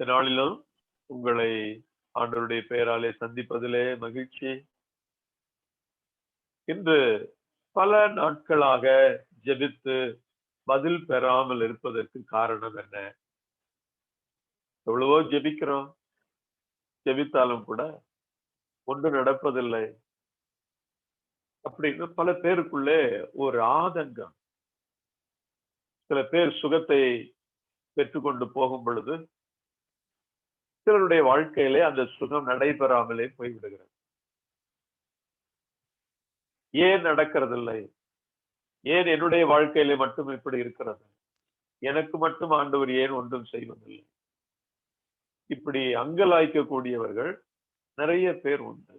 இந்த நாளிலும் உங்களை ஆண்டவருடைய பெயராலே சந்திப்பதிலே மகிழ்ச்சி. இன்று பல நாட்களாக ஜெபித்து பதில் பெறாமல் இருப்பதற்கு காரணம் என்ன? எவ்வளவோ ஜெபிக்கிறோம், ஜெபித்தாலும் கூட ஒன்று நடப்பதில்லை அப்படின்னு பல பேருக்குள்ளே ஒரு ஆதங்கம். சில பேர் சுகத்தை பெற்றுக்கொண்டு போகும் பொழுது சிலருடைய வாழ்க்கையிலே அந்த சுகம் நடைபெறாமலே போய்விடுகிறது. ஏன் நடக்கிறதில்லை? ஏன் என்னுடைய வாழ்க்கையிலே மட்டும் இப்படி இருக்கிறது? எனக்கு மட்டும் ஆண்டவர் ஏன் ஒன்றும் செய்வதில்லை? இப்படி அங்கலாய்க்கக்கூடியவர்கள் நிறைய பேர் உண்டு.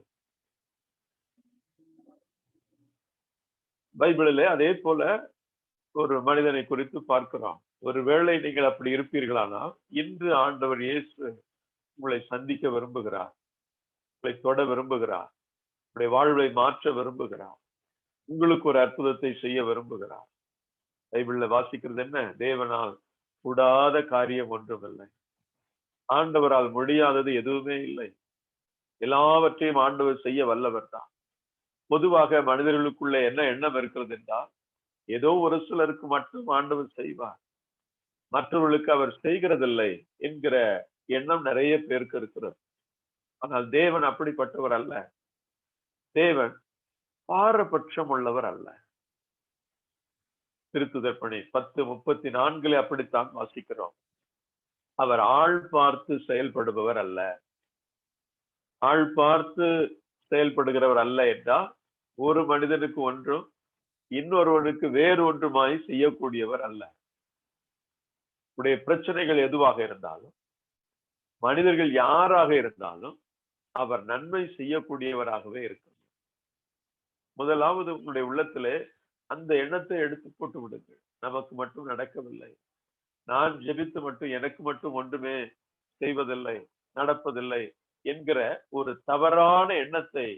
பைபிளிலே அதே போல ஒரு மனிதனை குறித்து பார்க்கிறோம். ஒருவேளை நீங்கள் அப்படி இருப்பீர்களானால் இன்று ஆண்டவர் இயேசு உங்களை சந்திக்க விரும்புகிறார், உங்களை தொட விரும்புகிறார், உங்களுடைய வாழ்வை மாற்ற விரும்புகிறார், உங்களுக்கு ஒரு அற்புதத்தை செய்ய விரும்புகிறார். பைபிள்ல வாசிக்கிறது என்ன? தேவனால் கூடாத காரியம் ஒன்றுமில்லை, ஆண்டவரால் முடியாதது எதுவுமே இல்லை, எல்லாவற்றையும் ஆண்டவர் செய்ய வல்லவர் தான். பொதுவாக மனிதர்களுக்குள்ள என்ன எண்ணம் இருக்கிறது என்றால், ஏதோ ஒரு சிலருக்கு மட்டும் ஆண்டவர் செய்வார், மற்றவர்களுக்கு அவர் செய்கிறதில்லை என்கிற எண்ணம் நிறைய பேருக்கு இருக்கிறது. ஆனால் தேவன் அப்படிப்பட்டவர் அல்ல. தேவன் பாரபட்சம் உள்ளவர் அல்ல. திருத்துதர் பணி 10:34 அப்படித்தான் வாசிக்கிறோம். அவர் ஆள் பார்த்து செயல்படுபவர் அல்ல. ஆள் பார்த்து செயல்படுகிறவர் அல்ல என்றால் ஒரு மனிதனுக்கு ஒன்றும் இன்னொருவனுக்கு வேறு ஒன்றுமாய் செய்யக்கூடியவர் அல்ல. உடைய பிரச்சனைகள் எதுவாக இருந்தாலும், மனிதர்கள் யாராக இருந்தாலும் அவர் நன்மை செய்யக்கூடியவராகவே இருக்கிறார். முதலாவது உங்களுடைய உள்ளத்திலே அந்த எண்ணத்தை எடுத்து போட்டு விடுங்கள். நமக்கு மட்டும் நடக்கவில்லை, நான் ஜெபித்து மட்டும் எனக்கு மட்டும் ஒன்றுமே செய்வதில்லை, நடப்பதில்லை என்கிற ஒரு தவறான எண்ணத்தை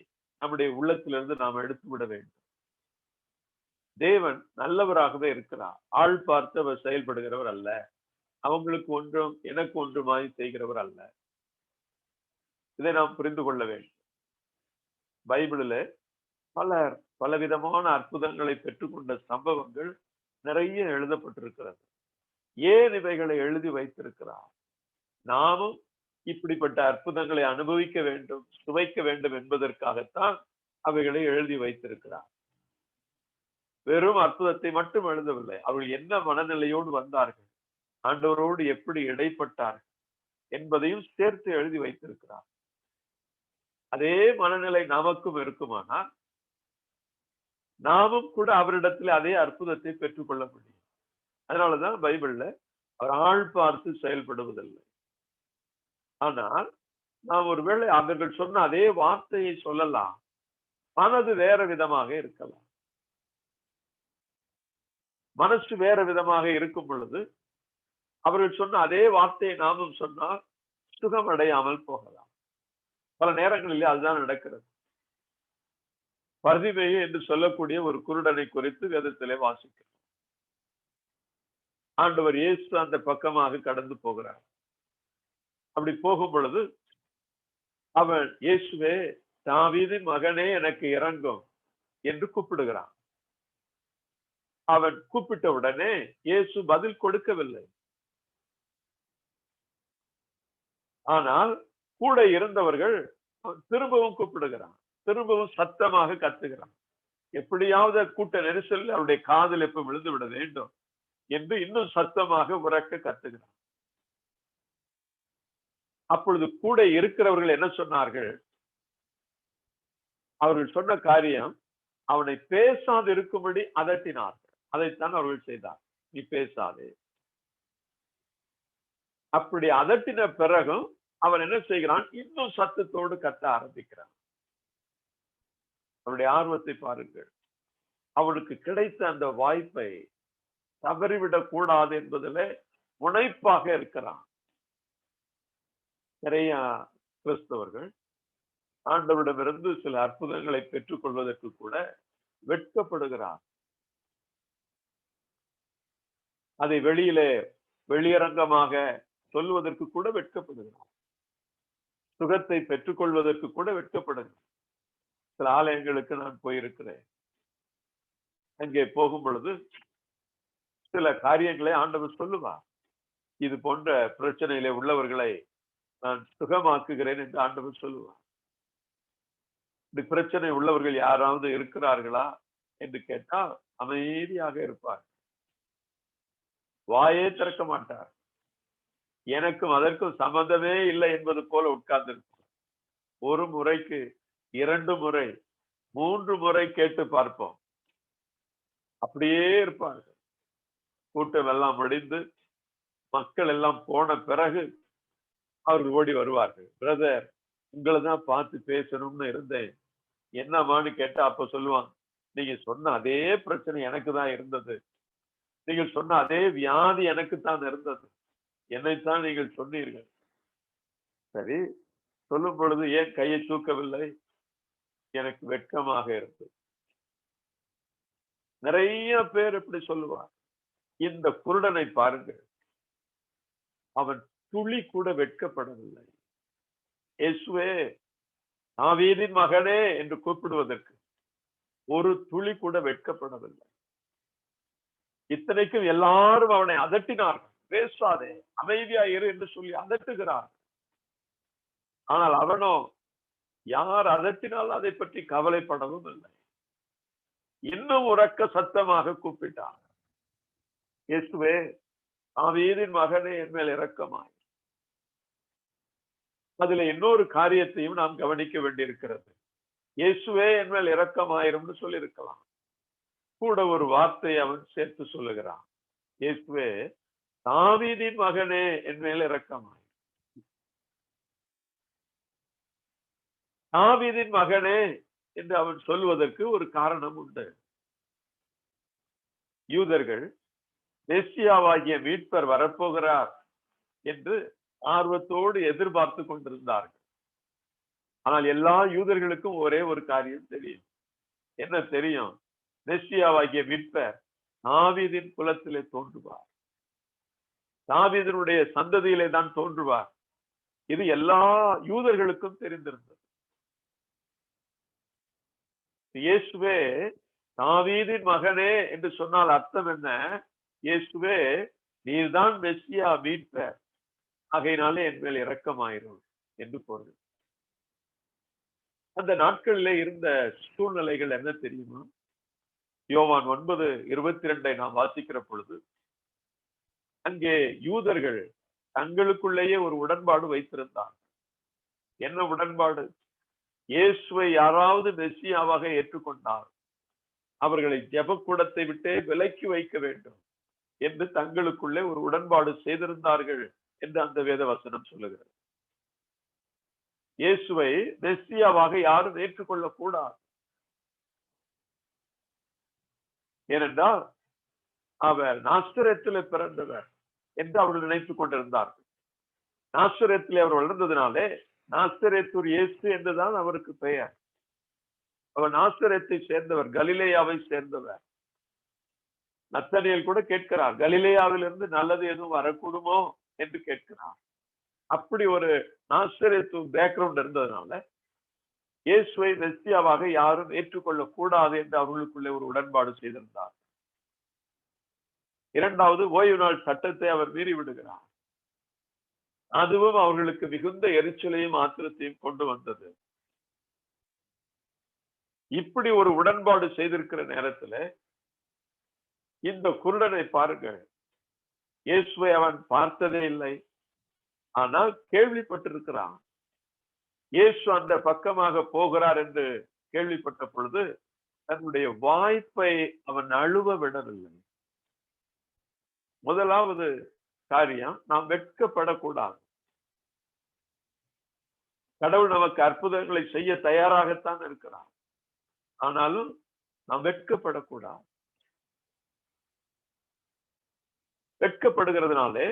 நம்முடைய உள்ளத்திலிருந்து நாம் எடுத்து விட வேண்டும். தேவன் நல்லவராகவே இருக்கிறார். ஆள் பார்த்து அவர் செயல்படுகிறவர் அல்ல. அவங்களுக்கு ஒன்றும் எனக்கு ஒன்றுமாய் செய்கிறவர் அல்ல. இதை நாம் புரிந்து கொள்ள வேண்டும். பைபிளில் பலவிதமான அற்புதங்களை பெற்றுக்கொண்ட சம்பவங்கள் நிறைய எழுதப்பட்டிருக்கிறது. ஏன் இவைகளை எழுதி வைத்திருக்கிறார்? நாமும் இப்படிப்பட்ட அற்புதங்களை அனுபவிக்க வேண்டும், சுவைக்க வேண்டும் என்பதற்காகத்தான் அவைகளை எழுதி வைத்திருக்கிறார். வெறும் அற்புதத்தை மட்டும் எழுதவில்லை, அவர்கள் என்ன மனநிலையோடு வந்தார்கள், ஆண்டவரோடு எப்படி இடைப்பட்டார்கள் என்பதையும் சேர்த்து எழுதி வைத்திருக்கிறார். அதே மனநிலை நமக்கும் இருக்குமானால் நாமும் கூட அவரிடத்தில் அதே அற்புதத்தை பெற்றுக்கொள்ள முடியும். அதனாலதான் பைபிள்ல அவர் ஆள் பார்த்து செயல்படுவதில்லை. ஆனால் நாம் ஒருவேளை அவர்கள் சொன்ன அதே வார்த்தையை சொல்லலாம், மனது வேற விதமாக இருக்கலாம். மனசு வேற விதமாக இருக்கும் பொழுது அவர்கள் சொன்ன அதே வார்த்தையை நாமும் சொன்னால் சுகம் அடையாமல் போகலாம். பல நேரங்களிலே அதுதான் நடக்கிறது. பர்திமேயு என்று சொல்லக்கூடிய ஒரு குருடனை குறித்து வேதத்திலே வாசிக்கிறோம். ஆண்டவர் இயேசு அந்த பக்கமாக கடந்து போகிறார். அப்படி போகும் பொழுது அவன், இயேசுவே தாவீதின் மகனே எனக்கு இரங்கும் என்று கூப்பிடுகிறான். அவன் கூப்பிட்ட உடனே இயேசு பதில் கொடுக்கவில்லை. ஆனால் கூட இருந்தவர்கள் திரும்பவும் கூப்பிடுகிறான், திரும்பவும் சத்தமாக கத்துகிறான். எப்படியாவது கூட்ட நெரிசல் அவருடைய காதில் எப்ப விழுந்து விட வேண்டும் என்று இன்னும் சத்தமாக உரக்க கத்துகிறான். அப்பொழுது கூட இருக்கிறவர்கள் என்ன சொன்னார்கள்? அவர்கள் சொன்ன காரியம், அவனை பேசாது இருக்கும்படி அதட்டினார்கள். அதைத்தான் அவர்கள் செய்தார். நீ பேசாதே. அப்படி அதட்டின பிறகும் அவன் என்ன செய்கிறான்? இன்னும் சத்தத்தோடு கத்த ஆரம்பிக்கிறான். அவனுடைய ஆர்வத்தை பாருங்கள். அவனுக்கு கிடைத்த அந்த வாய்ப்பை தவறிவிடக் கூடாது என்பதிலே முனைப்பாக இருக்கிறான். நிறைய கிறிஸ்தவர்கள் ஆண்டவரிடமிருந்து சில அற்புதங்களை பெற்றுக் கொள்வதற்கு கூட வெட்கப்படுகிறார். அதை வெளியிலே வெளியரங்கமாக சொல்லுவதற்கு கூட வெட்கப்படுகிறார். சுகத்தை பெற்றுக்கொள்வதற்கு கூட வெட்கப்படுகிறார். சில ஆலயங்களுக்கு நான் போயிருக்கிறேன். அங்கே போகும் பொழுது சில காரியங்களை ஆண்டவர் சொல்லுவார். இது போன்ற பிரச்சனையிலே உள்ளவர்களை நான் சுகமாக்குகிறேன் என்று ஆண்டவர் சொல்லுவார். இந்த பிரச்சனை உள்ளவர்கள் யாராவது இருக்கிறார்களா என்று கேட்டால் அமைதியாக இருப்பார், வாயே திறக்க மாட்டார். எனக்கும் அதற்கும் சம்பந்தமே இல்லை என்பது போல உட்கார்ந்திருப்பார். ஒரு முறைக்கு 2 முறை 3 முறை கேட்டு பார்ப்போம். அப்படியே இருப்பார்கள். கூட்டம் எல்லாம் முடிந்து மக்கள் எல்லாம் போன பிறகு அவர்கள் ஓடி வருவார்கள். பிரதர், உங்களை தான் பார்த்து பேசணும்னு இருந்தேன், என்னமான்னு கேட்டா அப்ப சொல்லுவாங்க, நீங்க சொன்ன அதே பிரச்சனை எனக்கு தான் இருந்தது, நீங்கள் சொன்ன அதே வியாதி எனக்கு தான் இருந்தது, என்னைத்தான் நீங்கள் சொன்னீர்கள். சரி, சொல்லும் பொழுது ஏன் கையை தூக்கவில்லை? எனக்கு வெட்கமாக இருந்தது. நிறைய பேர் இப்படி சொல்லுவார். இந்த குருடனை பாருங்கள், அவன் துளி கூட வெட்கப்படவில்லை. இயேசுவே, தாவீதின் மகனே என்று கூப்பிடுவதற்கு ஒரு துளி கூட வெட்கப்படவில்லை. இத்தனைக்கும் எல்லாரும் அவனை அதட்டினார்கள். பேசாதே, அமைதியா இரு என்று சொல்லி அதட்டுகிறார். ஆனால் அவனோ யார் அதட்டினால் அதை பற்றி கவலைப்படவும் இல்லை. இன்னும் உரக்க சத்தமாக கூப்பிட்டார், இயேசுவே, தாவீதின் மகனே, என் மேல் இரக்கமாய். அதுல இன்னொரு காரியத்தையும் நாம் கவனிக்க வேண்டியிருக்கிறது. இயேசுவே, என் மேல் இரக்கமாயிரும்னு சொல்லி இருக்கலாம். கூட ஒரு வார்த்தை அவன் சேர்த்து சொல்லுகிறான், இயேசுவே, தாவீதின் மகனே, என் மேல் இரக்கமாய். தாவீதின் மகனே என்று அவன் சொல்வதற்கு ஒரு காரணம் உண்டு. யூதர்கள் மெசியாவாகிய மீட்பர் வரப்போகிறார் என்று ஆர்வத்தோடு எதிர்பார்த்து கொண்டிருந்தார்கள். ஆனால் எல்லா யூதர்களுக்கும் ஒரே ஒரு காரியம் தெரியும். என்ன தெரியும்? மெசியாவாகிய மீட்பர் தாவீதின் குலத்திலே தோன்றுவார், தாவீதினுடைய சந்ததியிலே தான் தோன்றுவார். இது எல்லா யூதர்களுக்கும் தெரிந்திருந்தது. இயேசுவே, தாவீதின் மகனே என்று சொன்னால் அர்த்தம் என்ன? இயேசுவே, நீர்தான் மெசியா, மீட்பர், ஆகையினாலே என் மேல் இரக்கமாயிரும் என்று பொருள். அந்த நாட்களிலே இருந்த சூழ்நிலைகள் என்ன தெரியுமா? யோவான் 9:22 நாம் வாசிக்கிற பொழுது, அங்கே யூதர்கள் தங்களுக்குள்ளேயே ஒரு உடன்பாடு வைத்திருந்தார். என்ன உடன்பாடு? இயேசுவை யாராவது மெசியாவாக ஏற்றுக்கொண்டார் அவர்களை ஜெபக்கூடத்தை விட்டே விலக்கி வைக்க வேண்டும் என்று தங்களுக்குள்ளே ஒரு உடன்பாடு செய்திருந்தார்கள் என்று அந்த வேத வசனம் சொல்லுகிறது. இயேசுவை மெசியாவாக யாரும் ஏற்றுக்கொள்ளக் கூடாது. ஏனென்றால் அவர் நாசரேத்திலே பிறந்தவர் என்று அவர்கள் நினைத்துக் கொண்டிருந்தார்கள். நாசரேத்திலே அவர் வளர்ந்ததினாலே நாசரேத்தூர் இயேசு என்றுதான் அவருக்கு பெயர். அவர் நாசரேத்தை சேர்ந்தவர், கலிலேயாவை சேர்ந்தவர். நத்தனியேல் கூட கேட்கிறார், கலிலேயாவிலிருந்து நல்லது எதுவும் வரக்கூடுமோ என்று கேட்கிறார். அப்படி ஒரு நாசரேத்து பேக்ரவுண்ட் இருந்ததுனால இயேசுவை மெசியாவாக யாரும் ஏற்றுக்கொள்ளக் கூடாது என்று அவர்களுக்குள்ளே ஒரு உடன்பாடு செய்திருந்தார். இரண்டாவது, ஓய்வு நாள் சட்டத்தை அவர் மீறி விடுகிறார். அதுவும் அவர்களுக்கு மிகுந்த எரிச்சலையும் ஆத்திரத்தையும் கொண்டு வந்தது. இப்படி ஒரு உடன்பாடு செய்திருக்கிற நேரத்துல இந்த குருடனை பாருங்கள். இயேசுவை அவன் பார்த்ததே இல்லை, ஆனால் கேள்விப்பட்டிருக்கிறான். இயேசு அந்த பக்கமாக போகிறார் என்று கேள்விப்பட்ட பொழுது தன்னுடைய வாய்ப்பை அவன் அழுவ விடவில்லை. முதலாவது காரியம், நாம் வெட்கப்படக்கூடாது. கடவுள் நமக்கு அற்புதங்களை செய்ய தயாராகத்தான் இருக்கிறார், ஆனாலும் நாம் வெட்கப்படக்கூடாது. வெட்கப்படுகிறதுனாலே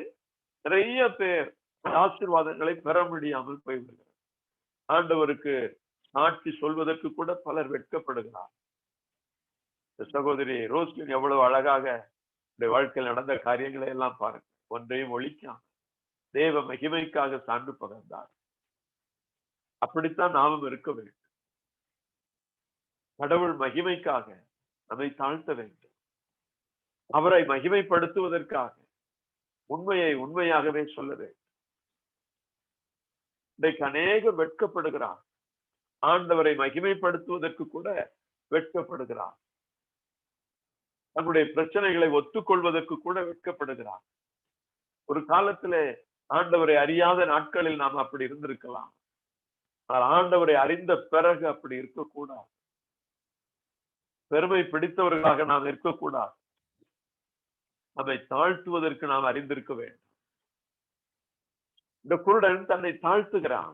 நிறைய பேர் ஆசீர்வாதங்களை பெற முடியாமல் போய்விடுகிறார். ஆண்டவருக்கு சாட்சி சொல்வதற்கு கூட பலர் வெட்கப்படுகிறார். சகோதரி ரோஸ்லின் எவ்வளவு அழகாக வாழ்க்கையில் நடந்த காரியங்களை எல்லாம் பாருங்க, ஒன்றையும் ஒழிக்காம தேவ மகிமைக்காக சான்று பகர்ந்தார். அப்படித்தான் நாமும் இருக்க வேண்டும். கடவுள் மகிமைக்காக நம்மை தாழ்த்த வேண்டும். அவரை மகிமைப்படுத்துவதற்காக உண்மையை உண்மையாகவே சொல்ல வேண்டும். இன்றைக்கு அநேகர் வெட்கப்படுகிறார். ஆண்டவரை மகிமைப்படுத்துவதற்கு கூட வெட்கப்படுகிறார். தன்னுடைய பிரச்சனைகளை ஒத்துக்கொள்வதற்கு கூட வெட்கப்படுகிறார். ஒரு காலத்திலே ஆண்டவரை அறியாத நாட்களில் நாம் அப்படி இருந்திருக்கலாம். ஆனால் ஆண்டவரை அறிந்த பிறகு அப்படி இருக்கக்கூடாது. பெருமை பிடித்தவர்களாக நாம் இருக்கக்கூடாது. நம்மை தாழ்த்துவதற்கு நாம் அறிந்திருக்க வேண்டும். இந்த குருடன் தன்னை தாழ்த்துகிறான்.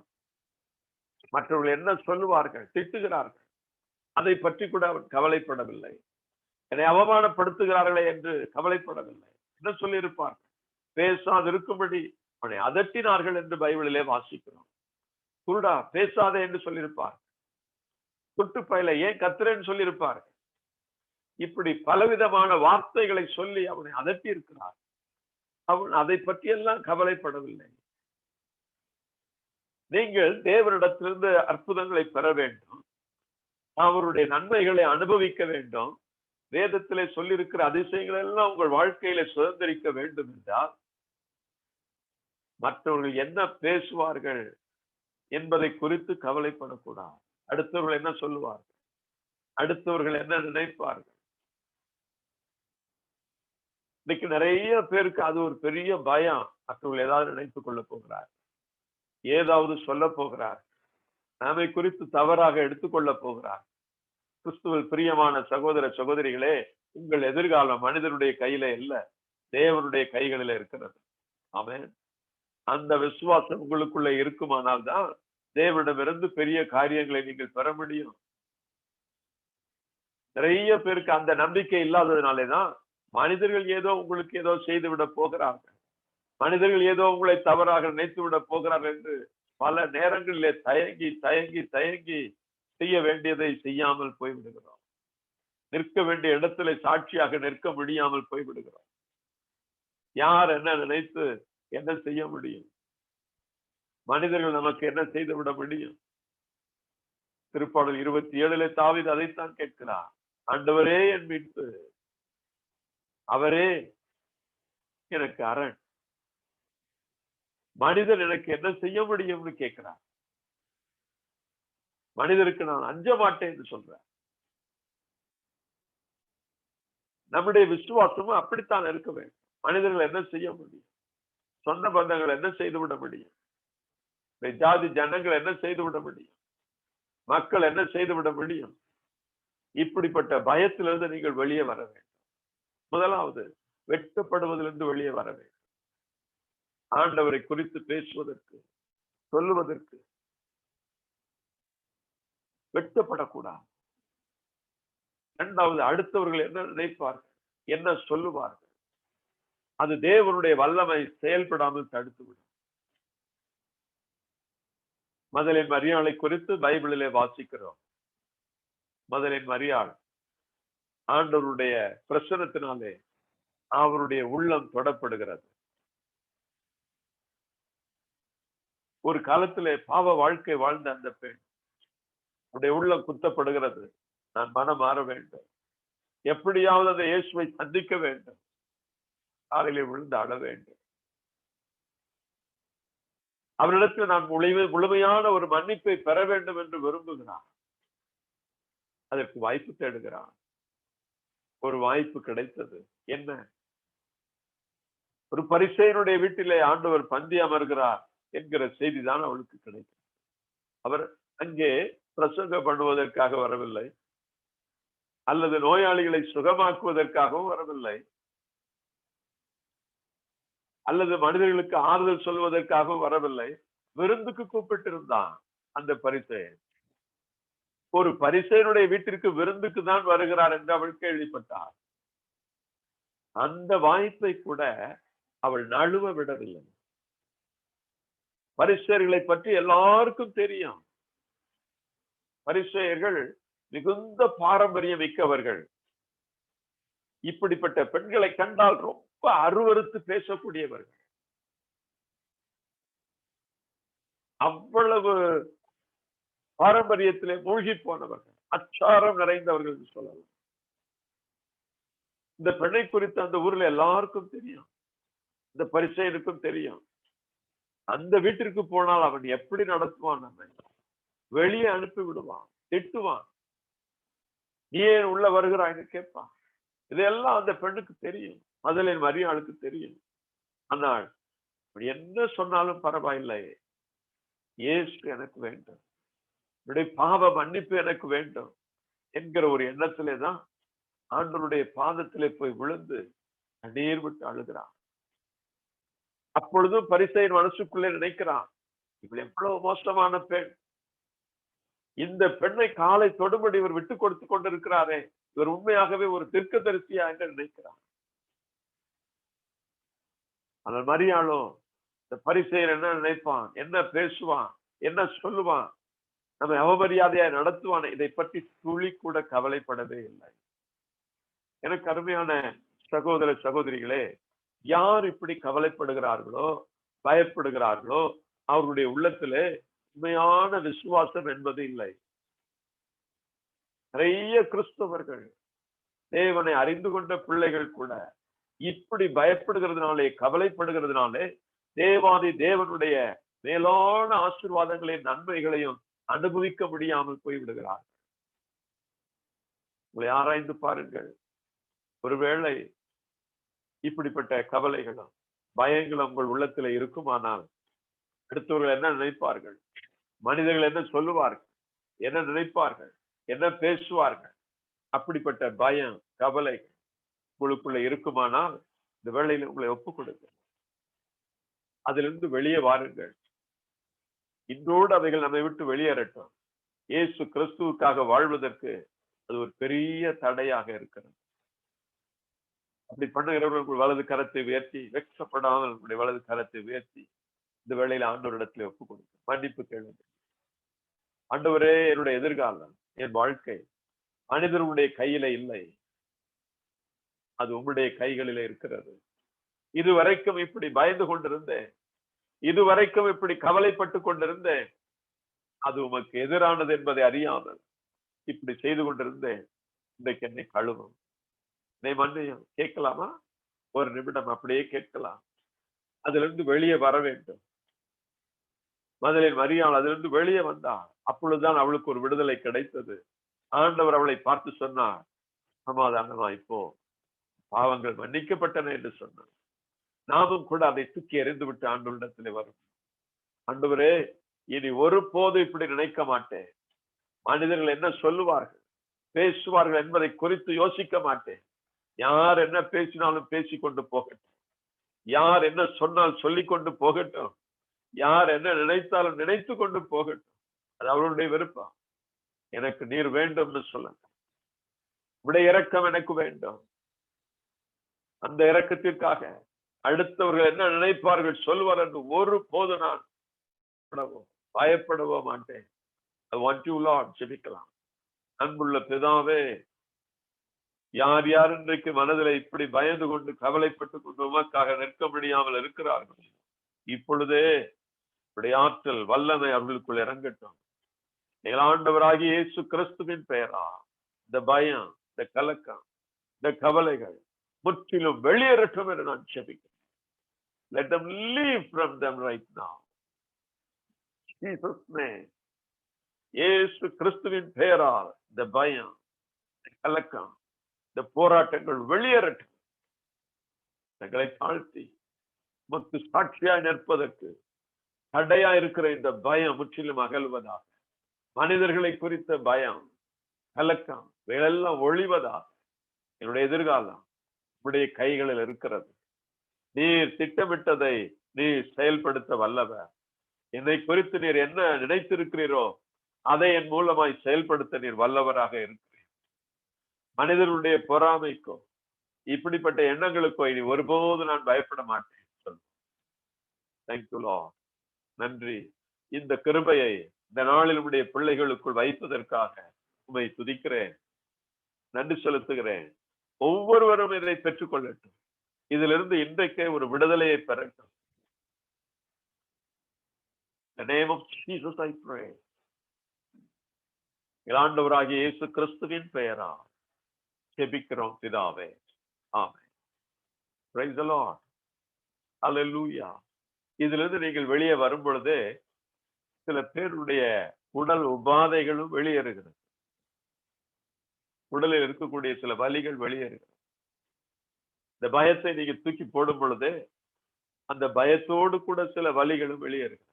மற்றவர்கள் என்ன சொல்லுவார்கள், திட்டுகிறார்கள், அதை பற்றி கூட அவன் கவலைப்படவில்லை. என்னை அவமானப்படுத்துகிறார்களே என்று கவலைப்படவில்லை. என்ன சொல்லியிருப்பார்கள்? பேசாதிருக்கும்படி அவனை அதட்டினார்கள் என்று பைபிளிலே வாசிக்கிறோம். குருடா பேசாதே என்று சொல்லியிருப்பார். குட்டு பயில ஏன் கத்துறேன்னு சொல்லியிருப்பார்கள். இப்படி பலவிதமான வார்த்தைகளை சொல்லி அவனை அதட்டி இருக்கிறார். அவன் அதை பற்றியெல்லாம் கவலைப்படவில்லை. நீங்கள் தேவனிடத்திலிருந்து அற்புதங்களை பெற வேண்டும். அவருடைய நன்மைகளை அனுபவிக்க வேண்டும். வேதத்திலே சொல்லியிருக்கிற அதிசயங்கள் எல்லாம் உங்கள் வாழ்க்கையில சுதந்திரிக்க வேண்டும் என்றால் மற்றவர்கள் என்ன பேசுவார்கள் என்பதை குறித்து கவலைப்படக்கூடாது. அடுத்தவர்கள் என்ன சொல்லுவார்கள், அடுத்தவர்கள் என்ன நினைப்பார்கள். இன்னைக்கு நிறைய பேருக்கு அது ஒரு பெரிய பயம். மற்றவர்கள் ஏதாவது நினைத்துக் கொள்ள போகிறார், ஏதாவது சொல்ல போகிறார், நம்மை குறித்து தவறாக எடுத்துக்கொள்ள போகிறார். கிறிஸ்துவில் பிரியமான சகோதர சகோதரிகளே, உங்கள் எதிர்காலம் மனிதனுடைய கையில இல்ல, தேவனுடைய கைகளில இருக்கிறது. ஆமென். அந்த விசுவாசம் உங்களுக்குள்ள இருக்குமானால் தான் தேவனிடமிருந்து பெரிய காரியங்களை நீங்கள் பெற முடியும். நிறைய பேருக்கு அந்த நம்பிக்கை இல்லாததுனாலேதான் மனிதர்கள் ஏதோ உங்களுக்கு ஏதோ செய்து விட போகிறார்கள், மனிதர்கள் ஏதோ உங்களை தவறாக நினைத்து விட போகிறார்கள் என்று பல நேரங்களிலே தயங்கி தயங்கி தயங்கி செய்ய வேண்டியதை செய்யாமல் போய்விடுகிறோம். நிற்க வேண்டிய இடத்துல சாட்சியாக நிற்க முடியாமல் போய்விடுகிறோம். யார் என்ன நினைத்து என்ன செய்ய முடியும்? மனிதர்கள் நமக்கு என்ன செய்து விட முடியும்? திருப்பாடல் 27 தாவீது அதைத்தான் கேட்கிறார். ஆண்டவரே என் மீட்பு, அவரே எனக்கு அரண். மனிதன் எனக்கு என்ன செய்ய முடியும்னு கேட்கிறார். மனிதருக்கு நான் அஞ்ச மாட்டேன் என்று சொல்றேன். நம்முடைய விசுவாசமும் அப்படித்தான் இருக்க வேண்டும். மனிதர்கள் என்ன செய்ய முடியும்? சொந்த பந்தங்கள் என்ன செய்து விட முடியும்? ஜாதி ஜனங்கள் என்ன செய்து விட முடியும்? மக்கள் என்ன செய்து விட முடியும்? இப்படிப்பட்ட பயத்திலிருந்து நீங்கள் வெளியே வர வேண்டும். முதலாவது, வெட்கப்படுவதிலிருந்து வெளியே வர வேண்டும். ஆண்டவரை குறித்து பேசுவதற்கு, சொல்லுவதற்கு வெட்கப்படக்கூடாது. இரண்டாவது, அடுத்தவர்கள் என்ன நினைப்பார்கள், என்ன சொல்லுவார்கள், அது தேவனுடைய வல்லமை செயல்படாமல் தடுத்துவிடும். மதலின் மரியாளை குறித்து பைபிளிலே வாசிக்கிறோம். மதலின் மரியாள் ஆண்டவருடைய பிரசனத்தினாலே அவருடைய உள்ளம் தொடப்படுகிறது. ஒரு காலத்திலே பாவ வாழ்க்கை வாழ்ந்த அந்த பெண் உடைய உள்ளம் குத்தப்படுகிறது. நான் மனம் மாற வேண்டும், எப்படியாவது அந்த இயேசுவை சந்திக்க வேண்டும், காலையிலே விழுந்து அழ வேண்டும், அவரிடத்தில் நான் முழுமையான ஒரு மன்னிப்பை பெற வேண்டும் என்று விரும்புகிறான். அதற்கு வாய்ப்பு தேடுகிறான். ஒரு வாய்ப்பு கிடைத்தது. என்ன? ஒரு பரிசேயனுடைய வீட்டிலே ஆண்டவர் பந்தி அமர்கிறார் என்கிற செய்திதான் அவளுக்கு கிடைத்தது. அவர் அங்கே பிரசங்கம் பண்ணுவதற்காக வரவில்லை, அல்லது நோயாளிகளை சுகமாக்குவதற்காகவும் வரவில்லை, அல்லது மனிதர்களுக்கு ஆறுதல் சொல்வதற்காகவும் வரவில்லை. விருந்துக்கு கூப்பிட்டிருந்தான் அந்த பரிசேயன். ஒரு பரிசேயனுடைய வீட்டிற்கு விருந்துக்கு தான் வருகிறார் என்று அவள் கேள்விப்பட்டார். அந்த வாய்ப்பை கூட அவள் நழுவ விடவில்லை. பரிசேயர்களை பற்றி எல்லாருக்கும் தெரியும். பரிசேயர்கள் மிகுந்த பாரம்பரியம் மிக்கவர்கள். இப்படிப்பட்ட பெண்களை கண்டால் ரொம்ப அருவருத்து பேசக்கூடியவர்கள். அவ்வளவு பாரம்பரியத்திலே மூழ்கி போனவர்கள், அச்சாரம் நிறைந்தவர்கள் என்று சொல்லலாம். இந்த பெண்ணை குறித்து அந்த ஊர்ல எல்லாருக்கும் தெரியும், இந்த பரிசேயனுக்கும் தெரியும். அந்த வீட்டிற்கு போனால் அவன் எப்படி நடத்துவான், நம்மை வெளியே அனுப்பி விடுவான், திட்டுவான், நீ ஏன் உள்ள வருகிறாய்னு கேட்பான். இதெல்லாம் அந்த பெண்ணுக்கு தெரியும், மதலேன் மரியாளுக்கு தெரியும். ஆனால் என்ன சொன்னாலும் பரவாயில்லை, இயேசு எனக்கு வேண்டும், என்னுடைய பாவ மன்னிப்பு எனக்கு வேண்டும் என்கிற ஒரு எண்ணத்திலே தான் ஆண்டவருடைய பாதத்திலே போய் விழுந்து கண்ணீர் விட்டு அழுகிறான். அப்பொழுதும் பரிசேயன் மனசுக்குள்ளே நினைக்கிறான், இவள் எவ்வளவு மோசமான பெண், இந்த பெண்ணை காலை தொடுபடி இவர் விட்டு கொடுத்து கொண்டிருக்கிறாரே, இவர் உண்மையாகவே ஒரு தீர்க்கதரிசியா என்று நினைக்கிறான். ஆனால் மரியாளும் இந்த பரிசேயன் என்ன நினைப்பான், என்ன பேசுவான், என்ன சொல்லுவான், நம்மை அவமரியாதையா நடத்துவான், இதை பற்றி துளி கூட கவலைப்படவே இல்லை. எனக்கு அருமையான சகோதர சகோதரிகளே, யார் இப்படி கவலைப்படுகிறார்களோ, பயப்படுகிறார்களோ, அவர்களுடைய உள்ளத்திலே உண்மையான விசுவாசம் என்பது இல்லை. நிறைய கிறிஸ்தவர்கள், தேவனை அறிந்து கொண்ட பிள்ளைகள் கூட இப்படி பயப்படுகிறதுனாலே, கவலைப்படுகிறதுனாலே தேவாதி தேவனுடைய மேலான ஆசீர்வாதங்களையும் நன்மைகளையும் அனுபவிக்க முடியாமல் போய்விடுகிறார். உங்களை ஆராய்ந்து பாருங்கள். ஒருவேளை இப்படிப்பட்ட கவலைகளும் பயங்களும் உங்கள் உள்ளத்துல இருக்குமானால் அடுத்தவர்கள் என்ன நினைப்பார்கள், மனிதர்கள் என்ன சொல்லுவார்கள், என்ன நினைப்பார்கள், என்ன பேசுவார்கள், அப்படிப்பட்ட பயம் கவலை உங்களுக்குள்ள இருக்குமானால் இந்த வேளையில உங்களை ஒப்புக் கொடுங்க. அதிலிருந்து வெளியே வாருங்கள். இன்றோடு அவைகள் நம்மை விட்டு வெளியேறட்டும். இயேசு கிறிஸ்துவுக்காக வாழ்வதற்கு அது ஒரு பெரிய தடையாக இருக்கிறது. அப்படி பண்ணுகிறவர்கள் உங்கள் வலது கரத்தை உயர்த்தி, வெட்கப்படாமல் உங்களுடைய வலது கரத்தை உயர்த்தி இந்த வேளையில ஆண்டவரிடத்துல ஒப்புக் கொடுங்க, மன்னிப்பு கேளுங்க. ஆண்டவரே, என்னுடைய எதிர்காலம், என் வாழ்க்கை மனிதர்களுடைய கையில இல்லை, அது உங்களுடைய கைகளில இருக்கிறது. இதுவரைக்கும் இப்படி பயந்து கொண்டிருந்தேன், இதுவரைக்கும் இப்படி கவலைப்பட்டு கொண்டிருந்தேன், அது உமக்கு எதிரானது என்பதை அறியாமல் இப்படி செய்து கொண்டிருந்தேன். இன்றைக்கு என்னை கழுவும், என்னை மன்னியும். கேட்கலாமா? ஒரு நிமிடம் அப்படியே கேட்கலாம். அதிலிருந்து வெளியே வர வேண்டும். மதலேன் மரியாள் அதிலிருந்து வெளியே வந்தாள். அப்பொழுதுதான் அவளுக்கு ஒரு விடுதலை கிடைத்தது. ஆண்டவர் அவளை பார்த்து சொன்னார், சமாதானமா இப்போ பாவங்கள் மன்னிக்கப்பட்டன என்று சொன்னார். நாமும் கூட அதை தூக்கி எறிந்து விட்டு ஆண்டவரிடத்திலே வரும். ஆண்டவரே, இனி ஒரு போது இப்படி நினைக்க மாட்டேன், மனிதர்கள் என்ன சொல்லுவார்கள், பேசுவார்கள் என்பதை குறித்து யோசிக்க மாட்டேன். யார் என்ன பேசினாலும் பேசிக்கொண்டு போகட்டும், யார் என்ன சொன்னால் சொல்லிக் கொண்டு போகட்டும், யார் என்ன நினைத்தாலும் நினைத்து கொண்டு போகட்டும், அது அவருடைய விருப்பம். எனக்கு நீர் வேண்டும்னு சொல்லுங்க. உடைய இரக்கம் எனக்கு வேண்டும். அந்த இரக்கத்திற்காக அடுத்தவர்கள் என்ன நினைப்பார்கள், சொல்வார் என்று ஒரு போது நான் பயப்படவோ மாட்டேன். I want you, Lord. ஜெபிக்கலாம். அன்புள்ள பிதாவே, யார் யார் இன்றைக்கு மனதில் இப்படி பயந்து கொண்டு கவலைப்பட்டு கொண்டு உமக்காக நிற்க முடியாமல் இருக்கிறார்கள், இப்பொழுதே உடைய ஆற்றல் வல்லமை அவர்களுக்குள் இறங்கட்டும். ஆண்டவராகிய இயேசு கிறிஸ்துவின் பெயரா இந்த பயம், இந்த கலக்கம், இந்த கவலைகள் முற்றிலும் வெளியேறட்டும் என்று நான் ஜெபிக்கிறேன். Let them leave from them right now. Jesus' name. இயேசு கிறிஸ்துவின் பெயரால் இந்த பயம், இந்த கலக்கம், இந்த போராட்டங்கள் வெளியேறட்டும். தங்களை தாழ்த்தி உமக்கு சாட்சியாய் நிற்பதற்கு தடையா இருக்கிற இந்த பயம் முற்றிலும் அகல்வதாக, மனிதர்களை குறித்த பயம், கலக்கம் இவைகளெல்லாம் ஒழிவதாக, என்னுடைய எதிர்காலம் உடைய கைகளில் இருக்கிறது. நீர் திட்டமிட்டதை நீர் செயல்படுத்த வல்லவர். என்னை குறித்து நீர் என்ன நினைத்திருக்கிறீரோ அதை என் மூலமாய் செயல்படுத்த நீர் வல்லவராக இருக்கிறீர். மனிதர்களுடைய பொறாமைக்கோ இப்படிப்பட்ட எண்ணங்களுக்கோ இனி ஒருபோது நான் பயப்பட மாட்டேன். Thank you Lord. நன்றி. இந்த கிருபையை இந்த நாளில் உடைய பிள்ளைகளுக்குள் வைப்பதற்காக உம்மை துதிக்கிறேன், நன்றி செலுத்துகிறேன். ஒவ்வொருவரும் இதை பெற்றுக் கொள்ளட்டும். இதிலிருந்து இன்றைக்கே ஒரு விடுதலையை பெறட்டும். The name of Jesus I pray. ஆண்டவராகிய இயேசு கிறிஸ்துவின் பெயரா ஜெபிக்கிறோம் பிதாவே. ஆமென். Praise the Lord. Hallelujah. இதிலிருந்து நீங்கள் வெளியே வரும் பொழுது சில பேருடைய உடல் உபாதைகளும் வெளியேறுகிறது. உடலில் இருக்கக்கூடிய சில வலிகள் வெளியேறுகிறது. இந்த பயத்தை நீங்க தூக்கி போடும் பொழுது அந்த பயத்தோடு கூட சில வலிகளும் வெளியேறுகிறது.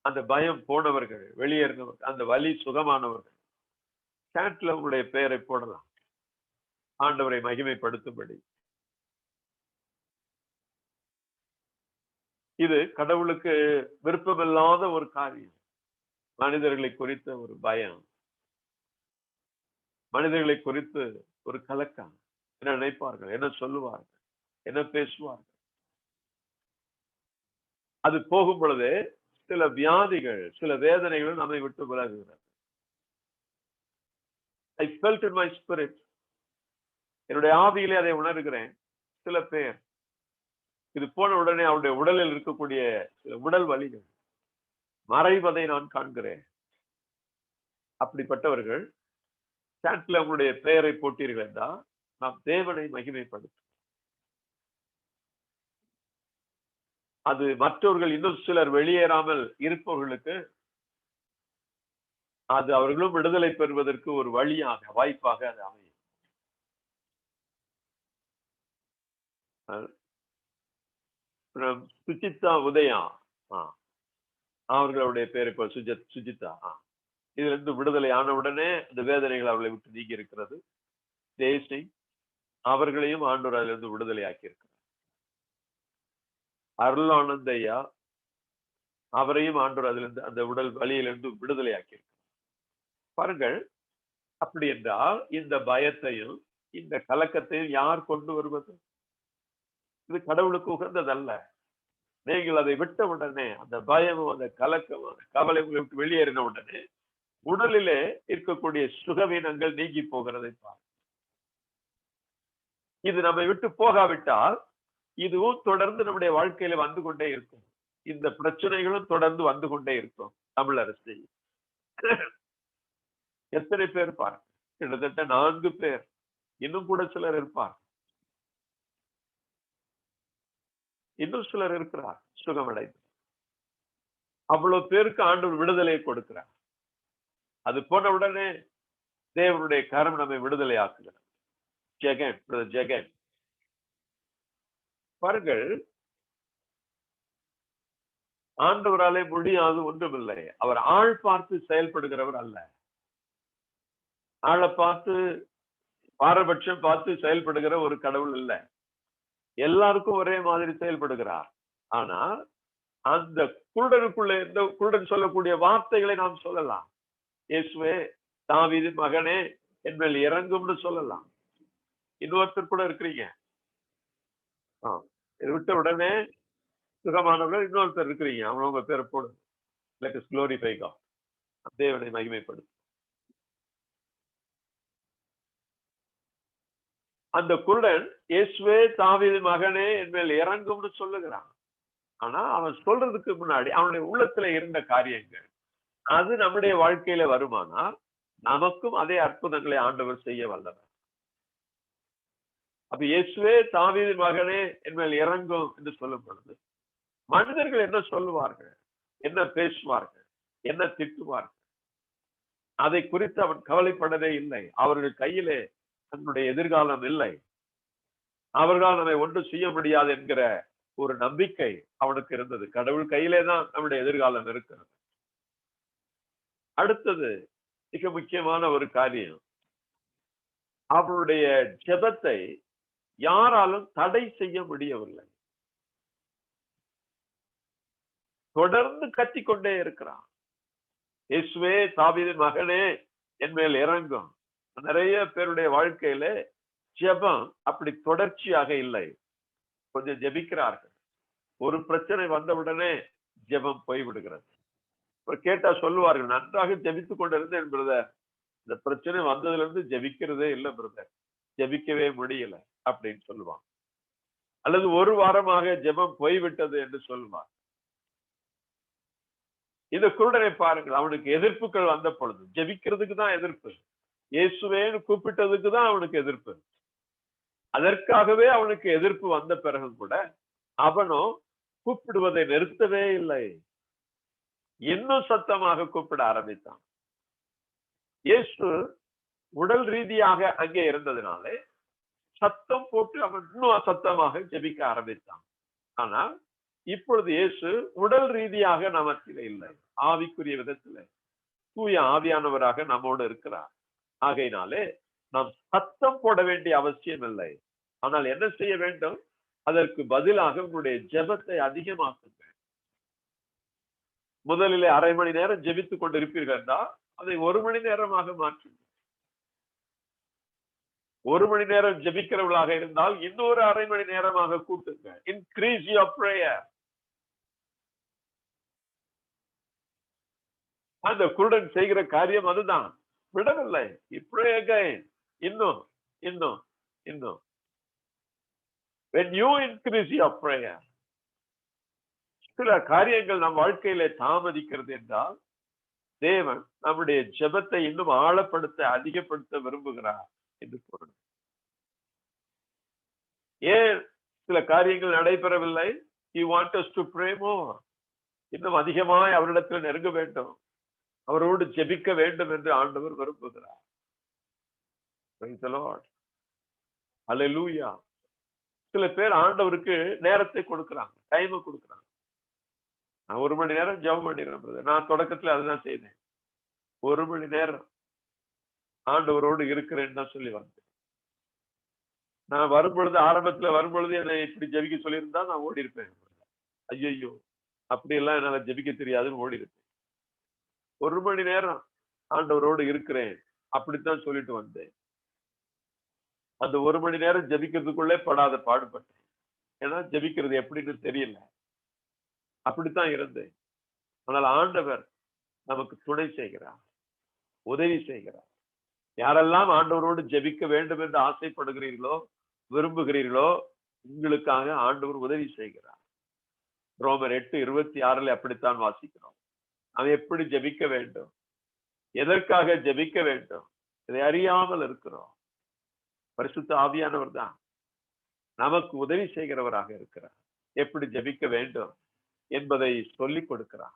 அந்த பயம் போனவர்கள், வெளியேறினவர்கள், அந்த வலி சுகமானவர்கள் சாட்ல உங்களுடைய பெயரை போடலாம், ஆண்டவரை மகிமைப்படுத்தும்படி. இது கடவுளுக்கு விருப்பமில்லாத ஒரு காரியம். மனிதர்களை குறித்த ஒரு பயம், மனிதர்களை குறித்து ஒரு கலக்கம். என்ன நினைப்பார்கள், என்ன சொல்லுவார்கள், என்ன பேசுவார்கள். அது போகும் பொழுது சில வியாதிகள், சில வேதனைகளும் நம்மை விட்டு விலகுகிறது. I felt in my spirit, என்னுடைய ஆவியிலே அதை உணர்கிறேன். சில பேர் இது போன உடனே அவருடைய உடலில் இருக்கக்கூடிய சில உடல் வலிகள் மறைவதை நான் காண்கிறேன். அப்படிப்பட்டவர்கள் சாட்ல உங்களுடைய பெயரை போட்டீர்கள் என்றால் நாம் தேவனை மகிமைப்படுத்தும். அது மற்றவர்கள் இன்னும் சிலர் வெளியேறாமல் இருப்பவர்களுக்கு அது அவர்களும் விடுதலை பெறுவதற்கு ஒரு வழியாக, வாய்ப்பாக அது அமையும். சுஜிதா உதயா அவர்களுடைய பேர் இப்ப சுஜிதா. இதுல இருந்து விடுதலை ஆன உடனே இந்த வேதனைகள் அவர்களை விட்டு நீங்கி இருக்கிறது. தேசி அவர்களையும் ஆண்டவர் அதுல இருந்து விடுதலை ஆக்கி இருக்கிறார். அருளானந்தையா அவரையும் ஆண்டவர் அதுல இருந்து அந்த உடல் வலியிலிருந்து விடுதலை ஆக்கி இருக்கிறார். பாருங்கள், அப்படி என்றால் இந்த பயத்தையும் இந்த கலக்கத்தையும் யார் கொண்டு வருவது? இது கடவுளுக்கு உகந்ததல்ல. நீங்கள் அதை விட்ட உடனே அந்த பயமும் அந்த கலக்கமும் அந்த கவலை உங்களுக்கு வெளியேறின உடனே உடலிலே இருக்கக்கூடிய சுகவீனங்கள் நீங்கி போகிறதை பார். இது நம்மை விட்டு போகாவிட்டால் இதுவும் தொடர்ந்து நம்முடைய வாழ்க்கையில வந்து கொண்டே இருக்கும். இந்த பிரச்சனைகளும் தொடர்ந்து வந்து கொண்டே இருக்கும். தமிழரசு எத்தனை பேர் பார், கிட்டத்தட்ட 4 பேர், இன்னும் கூட சிலர் இருப்பார், இன்னும் சிலர் இருக்கிறார் சுகமடைந்து. அவ்வளவு பேருக்கு ஆண்டவர் விடுதலை கொடுக்கிறார். அது போன உடனே தேவனுடைய கரம் நம்மை விடுதலை ஆக்குகிறார். ஜெகன் பாருங்கள், ஆண்டவராலே முடியாது ஒன்றுமில்லை. அவர் ஆள் பார்த்து செயல்படுகிறவர் அல்ல. ஆளை பார்த்து பாரபட்சம் பார்த்து செயல்படுகிற ஒரு கடவுள் இல்லை. எல்லாருக்கும் ஒரே மாதிரி செயல்படுகிறார். ஆனா அந்த குருடனுக்குள்ள இந்த குருடன் சொல்லக்கூடிய வார்த்தைகளை நாம் சொல்லலாம். இயேசுவே தாவீது மகனே என் மேல் இறங்கும்னு சொல்லலாம். இன்னொருத்தர் கூட இருக்கிறீங்க, இதை விட்ட உடனே சுகமானவர்கள் இன்னொருத்தர் இருக்கிறீங்க. அவங்க பேரை போடுங்க. Let us glorify God. தேவனை மகிமைப்படுத்தும். அந்த குருடன் இயேசுவே தாவீது மகனே என் மேல் இறங்கும்னு சொல்லுகிறான். ஆனா அவன் சொல்றதுக்கு முன்னாடி அவனுடைய உள்ளத்துல இருந்த காரியங்கள் அது நம்முடைய வாழ்க்கையில வருமானா நமக்கும் அதே அற்புதங்களை ஆண்டவர் செய்ய வல்லவர். அப்ப இயேசுவே தாவீது மகனே என் மேல் இறங்கும் என்று சொல்லும் பொழுது மனிதர்கள் என்ன சொல்லுவார்கள், என்ன பேசுவார்கள், என்ன திட்டுவார்கள், அதை குறித்து அவன் கவலைப்படவே இல்லை. அவர்கள் கையிலே தன்னுடைய எதிர்காலம் இல்லை. அவர்களால் நம்மை ஒன்றும் செய்ய முடியாது என்கிற ஒரு நம்பிக்கை அவனுக்கு இருந்தது. கடவுள் கையிலே தான் நம்முடைய எதிர்காலம் இருக்கிறது. அடுத்தது மிக முக்கியமான ஒரு காரியம், அவருடைய ஜெபத்தை யாராலும் தடை செய்ய முடியவில்லை. தொடர்ந்து கத்திக்கொண்டே இருக்கிறான். இயேசுவே தாவீதின் மகனே என் மேல் இறங்கும். நிறைய பேருடைய வாழ்க்கையில ஜெபம் அப்படி தொடர்ச்சியாக இல்லை. கொஞ்சம் ஜெபிக்கிறார்கள், ஒரு பிரச்சனை வந்தவுடனே ஜெபம் போய்விடுகிறது. கேட்டா சொல்லுவார்கள், நன்றாக ஜெபித்துக் கொண்டிருந்தேன் பிரதர், இந்த பிரச்சனை வந்ததுல இருந்து ஜெபிக்கிறதே இல்லை பிரதர், ஜெபிக்கவே முடியல அப்படின்னு சொல்லுவாங்க. அல்லது ஒரு வாரமாக ஜெபம் போய்விட்டது என்று சொல்லுவார். இந்த குருடனை பாருங்கள், அவனுக்கு எதிர்ப்புகள் வந்த பொழுது ஜெபிக்கிறதுக்கு தான் எதிர்ப்பு, இயேசுவேன்னு கூப்பிட்டதுக்கு தான் அவனுக்கு எதிர்ப்பு. அதற்காகவே அவனுக்கு எதிர்ப்பு வந்த பிறகு கூட அவனும் கூப்பிடுவதை நிறுத்தவே இல்லை, இன்னும் சத்தமாக கூப்பிட ஆரம்பித்தான். இயேசு உடல் ரீதியாக அங்கே இருந்ததுனாலே சத்தம் போட்டு அவன் இன்னும் சத்தமாக ஜெபிக்க ஆரம்பித்தான். ஆனால் இப்பொழுது இயேசு உடல் ரீதியாக நமக்கு இல்லை, ஆவிக்குரிய விதத்துல தூய ஆவியானவராக நம்மோடு இருக்கிறார். ஆகையினாலே நாம் சத்தம் போட வேண்டிய அவசியம் இல்லை. ஆனால் என்ன செய்ய வேண்டும்? அதற்கு பதிலாக உங்களுடைய ஜெபத்தை அதிகமாக்குங்க. முதலிலே அரை மணி நேரம் ஜெபித்துக் கொண்டிருப்பீர்கள் என்றால் அதை 1 மணி நேரமாக மாற்றுங்க. 1 மணி நேரம் ஜெபிக்கிறவர்களாக இருந்தால் இன்னொரு அரை மணி நேரமாக கூட்டுங்க. Increase your prayer. அந்த குருடன் செய்கிற காரியம் அதுதான், விடவில்லை. இன்னும் இன்னும் இன்னும். When you increase your prayer, சில காரியங்கள் நம் வாழ்க்கையிலே தாமதிக்கிறது என்றால் தேவன் நம்முடைய ஜெபத்தை இன்னும் ஆழப்படுத்த அதிகப்படுத்த விரும்புகிறார் என்று பொருள். ஏன் சில காரியங்கள் நடைபெறவில்லை? He wants us to pray more. இன்னும் அதிகமாய் அவரிடத்தில் நெருங்க வேண்டும், அவரோடு ஜெபிக்க வேண்டும் என்று ஆண்டவர் விரும்புகிறார். Praise the Lord. Hallelujah. சில பேர் ஆண்டவருக்கு நேரத்தை கொடுக்கிறாங்க, டைம் கொடுக்கிறாங்க. நான் 1 மணி நேரம் ஜெபம் பண்ணிடுறேன். நான் தொடக்கத்துல அதுதான் செய்தேன். 1 மணி நேரம் ஆண்டவரோடு இருக்கிறேன்னு தான் சொல்லி வந்தேன். நான் வரும்பொழுது, ஆரம்பத்துல வரும்பொழுது என்னை இப்படி ஜெபிக்க சொல்லியிருந்தா நான் ஓடி இருப்பேன். ஐயோ, அப்படி எல்லாம் என்னால ஜெபிக்க தெரியாதுன்னு ஓடி இருப்பேன். 1 மணி நேரம் ஆண்டவரோடு இருக்கிறேன் அப்படித்தான் சொல்லிட்டு வந்தேன். அந்த 1 மணி நேரம் ஜெபிக்கிறதுக்குள்ளே படாத பாடுபட்டேன். ஏன்னா ஜெபிக்கிறது எப்படின்னு தெரியல, அப்படித்தான் இருந்தேன். ஆனால் ஆண்டவர் நமக்கு துணை செய்கிறார், உதவி செய்கிறார். யாரெல்லாம் ஆண்டவரோடு ஜெபிக்க வேண்டும் என்று ஆசைப்படுகிறீர்களோ, விரும்புகிறீர்களோ, உங்களுக்காக ஆண்டவர் உதவி செய்கிறார். ரோமர் 8:26 அப்படித்தான் வாசிக்கிறோம். அவன் எப்படி ஜெபிக்க வேண்டும், எதற்காக ஜெபிக்க வேண்டும், இதை அறியாமல் இருக்கிறோம். பரிசுத்த ஆவியானவர் தான் நமக்கு உதவி செய்கிறவராக இருக்கிறார். எப்படி ஜெபிக்க வேண்டும் என்பதை சொல்லிக் கொடுக்கிறார்.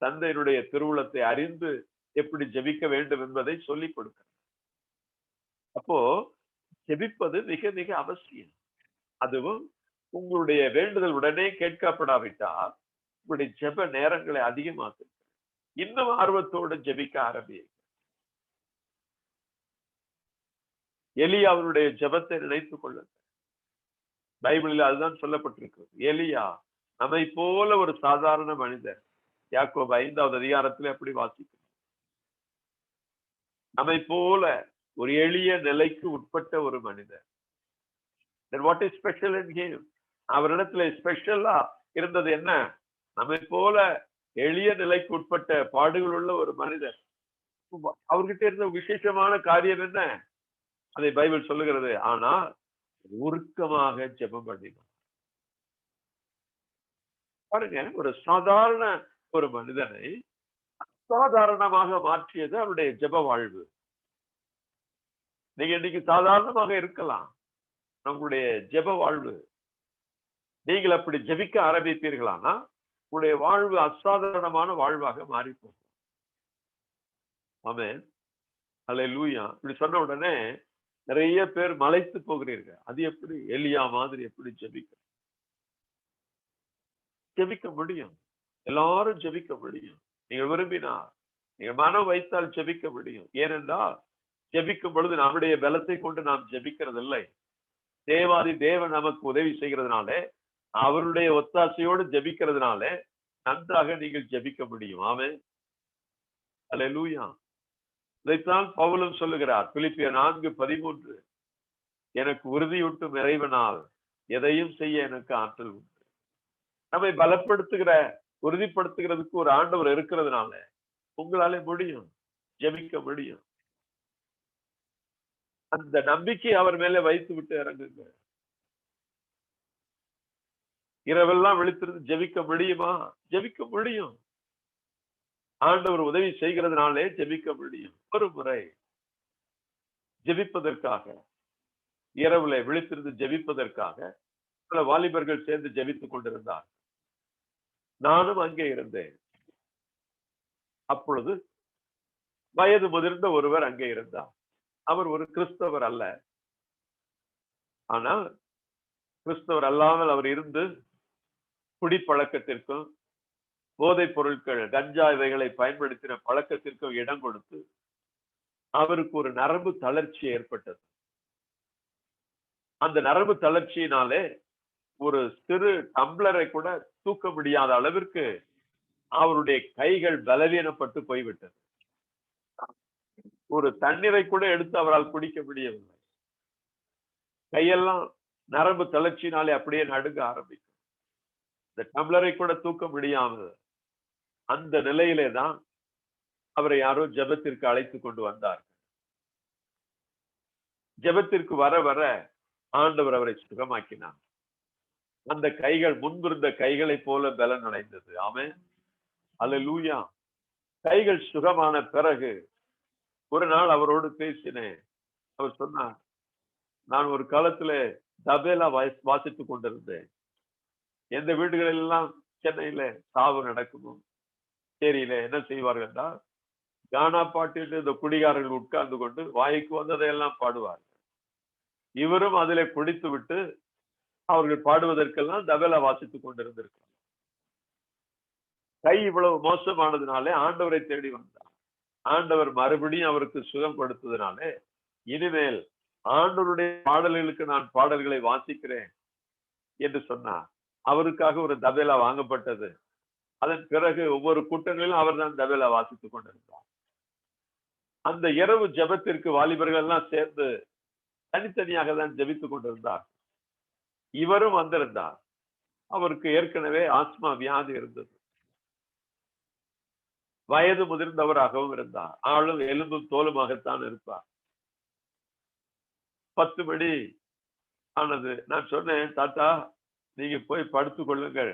தந்தையினுடைய திருவுளத்தை அறிந்து எப்படி ஜெபிக்க வேண்டும் என்பதை சொல்லிக் கொடுக்கிறார். அப்போ ஜெபிப்பது மிக மிக அவசியம். அதுவும் உங்களுடைய வேண்டுதல் உடனே கேட்கப்படாவிட்டால் உங்களுடைய ஜெப நேரங்களை அதிகமாக்குங்க. இன்னும் ஆர்வத்தோடு ஜெபிக்க ஆரம்பிங்க. எலியா அவருடைய ஜெபத்தை நினைத்துக் கொள்ளுங்க. பைபிளில் அதுதான் சொல்லப்பட்டிருக்கு. எலியா நம்மை போல ஒரு சாதாரண மனிதர். யாக்கோபு 5வது அதிகாரத்திலே அப்படி வாசிக்கிறோம். நம்மை போல ஒரு எளிய நிலைக்கு உட்பட்ட ஒரு மனிதர். Then what is special in him? அவரிடத்துல ஸ்பெஷலா இருந்தது என்ன? நம்மை போல எளிய நிலைக்கு உட்பட்ட பாடுகள் உள்ள ஒரு மனிதர். அவர்கிட்ட இருந்த விசேஷமான காரியம் என்ன? அதை பைபிள் சொல்லுகிறது. ஆனா உருக்கமாக ஜெபம் பண்ணினார். பாருங்க, ஒரு சாதாரண ஒரு மனிதனை சாதாரணமாக மாற்றியது அவருடைய ஜெப வாழ்வு. நீங்க இன்னைக்கு சாதாரணமாக இருக்கலாம், நம்முடைய ஜெப வாழ்வு நீங்கள் அப்படி ஜெபிக்க ஆரம்பிப்பீர்களானா உங்களுடைய வாழ்வு அசாதாரணமான வாழ்வாக மாறி போகும். ஆமென். அல்லேலூயா. இப்படி சொன்ன உடனே நிறைய பேர் மலைத்து போகிறீர்கள். அது எப்படி? எலியா மாதிரி எப்படி ஜெபிக்க முடியும்? எல்லாரும் ஜெபிக்க முடியும். நீங்கள் விரும்பினார், நீங்கள் மனம் வைத்தால் ஜெபிக்க முடியும். ஏனென்றால் ஜெபிக்கும் பொழுது நம்முடைய பலத்தை கொண்டு நாம் ஜெபிக்கிறது இல்லை. தேவாதி தேவன் நமக்கு உதவி செய்கிறதுனாலே, அவருடைய ஒத்தாசையோடு ஜெபிக்கிறதுனாலே நன்றாக நீங்கள் ஜெபிக்க முடியும். ஆமென். அல்லேலூயா. இதைத்தான் பவுலும் சொல்லுகிறார். பிலிப்பியர் 4:13, எனக்கு உறுதியூட்டும் இறைவனால் எதையும் செய்ய எனக்கு ஆற்றல் உண்டு. நம்மை பலப்படுத்துகிற, உறுதிப்படுத்துகிறதுக்கு ஒரு ஆண்டவர் இருக்கிறதுனால உங்களாலே முடியும், ஜெபிக்க முடியும். அந்த நம்பிக்கை அவர் மேல வைத்து விட்டு இறங்குங்க. இரவெல்லாம் விழித்திருந்து ஜெபிக்க முடியுமா? ஜெபிக்க முடியும். ஆண்டவர் உதவி செய்கிறதுனாலே ஜெபிக்க முடியும். ஒரு முறை ஜெபிப்பதற்காக, இரவுல விழித்திருந்து ஜெபிப்பதற்காக சில வாலிபர்கள் சேர்ந்து ஜெபித்துக் கொண்டிருந்தார். நானும் அங்கே இருந்தேன். அப்பொழுது வயது முதிர்ந்த ஒருவர் அங்கே இருந்தார். அவர் ஒரு கிறிஸ்தவர் அல்ல. ஆனால் கிறிஸ்தவர் அல்லாமல் அவர் இருந்து குடிப்பழக்கத்திற்கும், போதைப் பொருட்கள், கஞ்சா இவைகளை பயன்படுத்தின பழக்கத்திற்கும் இடம் கொடுத்து அவருக்கு ஒரு நரம்பு தளர்ச்சி ஏற்பட்டது. அந்த நரம்பு தளர்ச்சியினாலே ஒரு சிறு டம்ளரை கூட தூக்க முடியாத அளவிற்கு அவருடைய கைகள் பலவீனப்பட்டு போய்விட்டது. ஒரு தண்ணீரை கூட எடுத்து அவரால் குடிக்க முடியவில்லை. கையெல்லாம் நரம்பு தளர்ச்சினாலே அப்படியே நடுங்க ஆரம்பிக்கும். இந்த டம்ளரை கூட தூக்க முடியாமல் அந்த நிலையிலே தான் அவரை யாரோ ஜெபத்திற்கு அழைத்து கொண்டு வந்தார். ஜெபத்திற்கு வர வர ஆண்டவர் அவரை சுகமாக்கினார். அந்த கைகள் முன்பிருந்த கைகளைப் போல பலன் அடைந்தது. ஆமென். அல்லேலூயா. கைகள் சுகமான பிறகு ஒரு நாள் அவரோடு பேசினேன். அவர் சொன்னார், நான் ஒரு காலத்துல தபேலா வாசித்துக் கொண்டிருந்தேன். எந்த வீடுகளில் எல்லாம் சென்னையில சாவு நடக்குமோ சேரியில என்ன செய்வார்கள் என்றால், கானா பாட்டு இந்த குடிகாரர்கள் உட்கார்ந்து கொண்டு வாய்க்கு வந்ததையெல்லாம் பாடுவார்கள். இவரும் அதிலே குடித்து விட்டு அவர்கள் பாடுவதற்கெல்லாம் தபேலா வாசித்துக் கொண்டிருந்திருக்கிறார். கை இவ்வளவு மோசமானதுனாலே ஆண்டவரை தேடி வந்தார். ஆண்டவர் மறுபடியும் அவருக்கு சுகம் கொடுத்ததுனாலே, இனிமேல் ஆண்டவருடைய பாடல்களுக்கு நான் பாடல்களை வாசிக்கிறேன் என்று சொன்னார். அவருக்காக ஒரு தபேலா வாங்கப்பட்டது. அதன் பிறகு ஒவ்வொரு கூட்டங்களிலும் அவர் தான் தபேலா வாசித்துக் கொண்டிருந்தார். அந்த இரவு ஜெபத்திற்கு வாலிபர்கள் எல்லாம் சேர்ந்து தனித்தனியாக தான் ஜெபித்துக் கொண்டிருந்தார். இவரும் வந்திருந்தார். அவருக்கு ஏற்கனவே ஆஸ்மா வியாதி இருந்தது. வயது முதிர்ந்தவராகவும் இருந்தார். ஆளும் எலும்பும் தோலுமாகத்தான் இருப்பார். 10 மணி ஆனது. நான் சொன்னேன், தாத்தா நீங்க போய் படுத்துக் கொள்ளுங்கள்,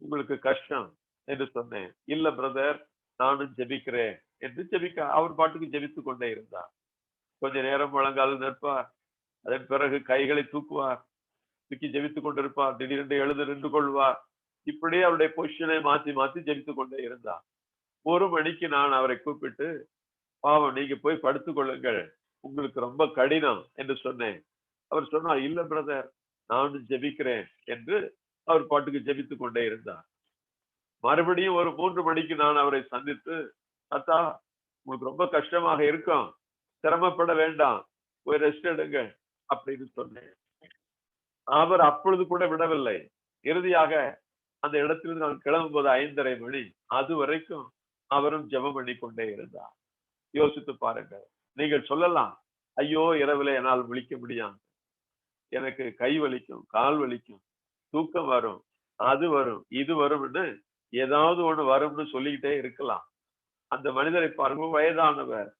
உங்களுக்கு கஷ்டம் என்று சொன்னேன். இல்ல பிரதர், நானும் ஜெபிக்கிறேன் என்று அவர் பாட்டுக்கு ஜெபித்துக் கொண்டே இருந்தார். கொஞ்ச நேரம் முழங்கால் நிற்பார். அதன் பிறகு கைகளை தூக்குவார், தூக்கி ஜெபித்துக் கொண்டிருப்பார். திடீரென்று எழுந்து நின்று கொள்வார். இப்படியே அவருடைய பொசிஷனை மாத்தி மாத்தி ஜெபித்துக் கொண்டே இருந்தார். 1 மணிக்கு நான் அவரை கூப்பிட்டு, பாவம் நீங்க போய் படுத்துக் கொள்ளுங்கள், உங்களுக்கு ரொம்ப கடினம் என்று சொன்னேன். அவர் சொன்னார், இல்ல பிரதர் நானும் ஜெபிக்கிறேன் என்று அவர் பாட்டுக்கு ஜெபித்துக் கொண்டே இருந்தார். மறுபடியும் ஒரு 3 மணிக்கு நான் அவரை சந்தித்து, தாத்தா உங்களுக்கு ரொம்ப கஷ்டமாக இருக்கும், சிரமப்பட வேண்டாம், போய் ரெஸ்ட் எடுங்க அப்படின்னு சொன்னேன். அவர் அப்பொழுது கூட விடவில்லை. இறுதியாக அந்த இடத்திலிருந்து நான் கிளம்பும்போது 5:30 மணி. அது வரைக்கும் அவரும் ஜெபம் பண்ணி கொண்டே இருந்தார். யோசித்து பாருங்க. நீங்கள் சொல்லலாம், ஐயோ இரவுல என்னால் விழிக்க முடியாது, எனக்கு கை வலிக்கும், கால் வலிக்கும், தூக்கம் வரும், அது வரும், இது வரும்னு ஏதாவது ஒண்ணு வரும்னு சொல்லிக்கிட்டே இருக்கலாம். அந்த மனிதரை பாருங்க, வயதானவர்.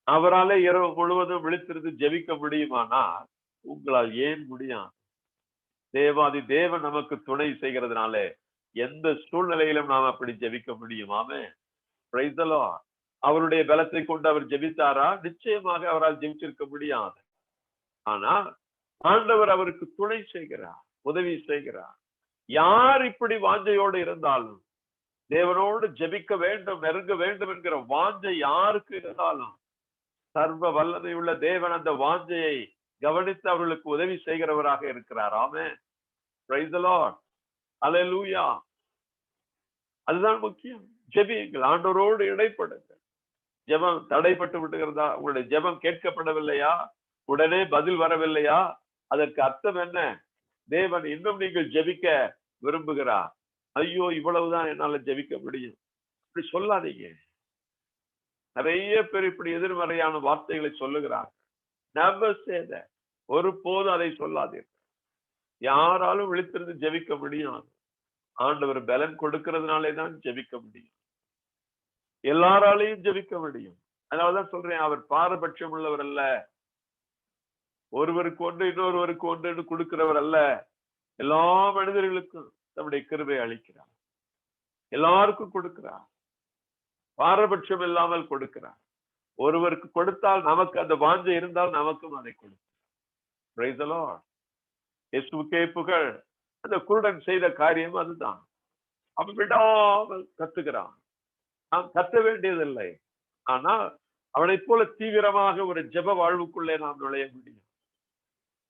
அவராலே இரவு முழுவதும் விழித்திருந்து ஜெபிக்க முடியுமானால் உங்களால் ஏன் முடியும்? தேவாதி தேவன் நமக்கு துணை செய்கிறதுனால எந்த சூழ்நிலையிலும் நாம் அப்படி ஜெபிக்க முடியும். ஆமென். Praise the lord. அவருடைய பலத்தை கொண்டு அவர் ஜெபித்தாரா? நிச்சயமாக அவரால் ஜெபிச்சிருக்க முடியாது. ஆனா ஆண்டவர் அவருக்கு துணை செய்கிறார், உதவி செய்கிறார். யார் இப்படி வாஞ்சையோடு இருந்தாலும், தேவனோடு ஜெபிக்க வேண்டும், நெருங்க வேண்டும் என்கிற வாஞ்சை யாருக்கு இருந்தாலும், சர்வ வல்லமை உள்ள தேவன் அந்த வாஞ்சையை கவனித்து அவர்களுக்கு உதவி செய்கிறவராக இருக்கிறார். Amen. Praise the lord. Hallelujah. அதுதான் முக்கியம். ஜெபியுங்கள், ஆண்டவரோடு இடைப்படுங்க. ஜெபம் தடைப்பட்டு விட்டுகிறதா? உங்களுடைய ஜெபம் கேட்கப்படவில்லையா? உடனே பதில் வரவில்லையா? அதற்கு அர்த்தம் என்ன? தேவன் இன்னும் நீங்கள் ஜெபிக்க விரும்புகிறார். ஐயோ இவ்வளவுதான் என்னால ஜெபிக்க முடியும் இப்படி சொல்லாதீங்க. நிறைய பேர் இப்படி எதிர்மறையான வார்த்தைகளை சொல்லுகிறார். Never say that. ஒருபோதும் அதை சொல்லாதீர்கள். யாராலும் விழித்திருந்து ஜெபிக்க முடியாது. ஆண்டவர் பலன் கொடுக்கிறதுனாலே தான் ஜெபிக்க முடியும். எல்லாராலையும் ஜெபிக்க முடியும். அதனாலதான் சொல்றேன், அவர் பாரபட்சம் உள்ளவர் அல்ல. ஒருவருக்கு ஒன்று இன்னொருவருக்கு ஒன்று கொடுக்கிறவர் அல்ல. எல்லா மனிதர்களுக்கும் நம்முடைய கிருபை அளிக்கிறார், எல்லாருக்கும் கொடுக்கிறார். பாரபட்சம் இல்லாமல் கொடுக்கிறார். ஒருவருக்கு கொடுத்தால் நமக்கு அந்த வாஞ்சை இருந்தால் நமக்கும் அதை கொடுக்கிறார். Praise the Lord. இயேசுவுக்கே புகழ். அந்த குருடன் செய்த காரியம் அதுதான். அவன் விடாமல் கத்துகிறான். நாம் கத்த வேண்டியதில்லை. ஆனால் அவனைப் போல தீவிரமாக ஒரு ஜெப வாழ்வுக்குள்ளே நாம் நுழைய முடியும்.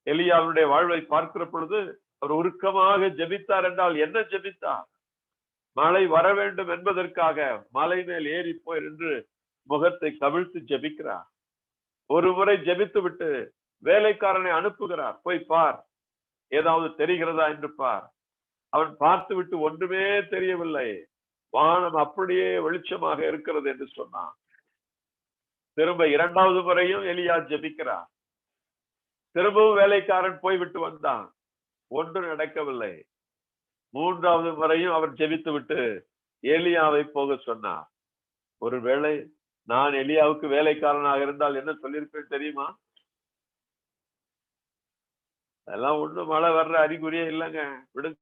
எலியாவுடைய வாழ்வை பார்க்கிற பொழுது அவர் உருக்கமாக ஜெபித்தார் என்றால் என்ன ஜெபித்தார்? மழை வர வேண்டும் என்பதற்காக மலை மேல் ஏறி போய் நின்று முகத்தை கவிழ்த்து ஜெபிக்கிறார். ஒரு முறை ஜெபித்து விட்டு வேலைக்காரனை அனுப்புகிறார். போய் பார், ஏதாவது தெரிகிறதா என்று பார். அவன் பார்த்து விட்டு ஒன்றுமே தெரியவில்லை, வானம் அப்படியே வெளிச்சமாக இருக்கிறது என்று சொன்னான். திரும்ப இரண்டாவது முறையும் எலியா ஜெபிக்கிறார். திரும்பவும் வேலைக்காரன் போய்விட்டு வந்தான், ஒன்றும் நடக்கவில்லை. மூன்றாவது முறையும் அவர் ஜெபித்து விட்டு எலியாவை போக சொன்னார். ஒருவேளை நான் எலியாவுக்கு வேலைக்காரனாக இருந்தால் என்ன சொல்லியிருப்பேன் தெரியுமா? அதெல்லாம் ஒண்ணும் மழை வர்ற அறிகுறியே இல்லைங்க, விடுங்க.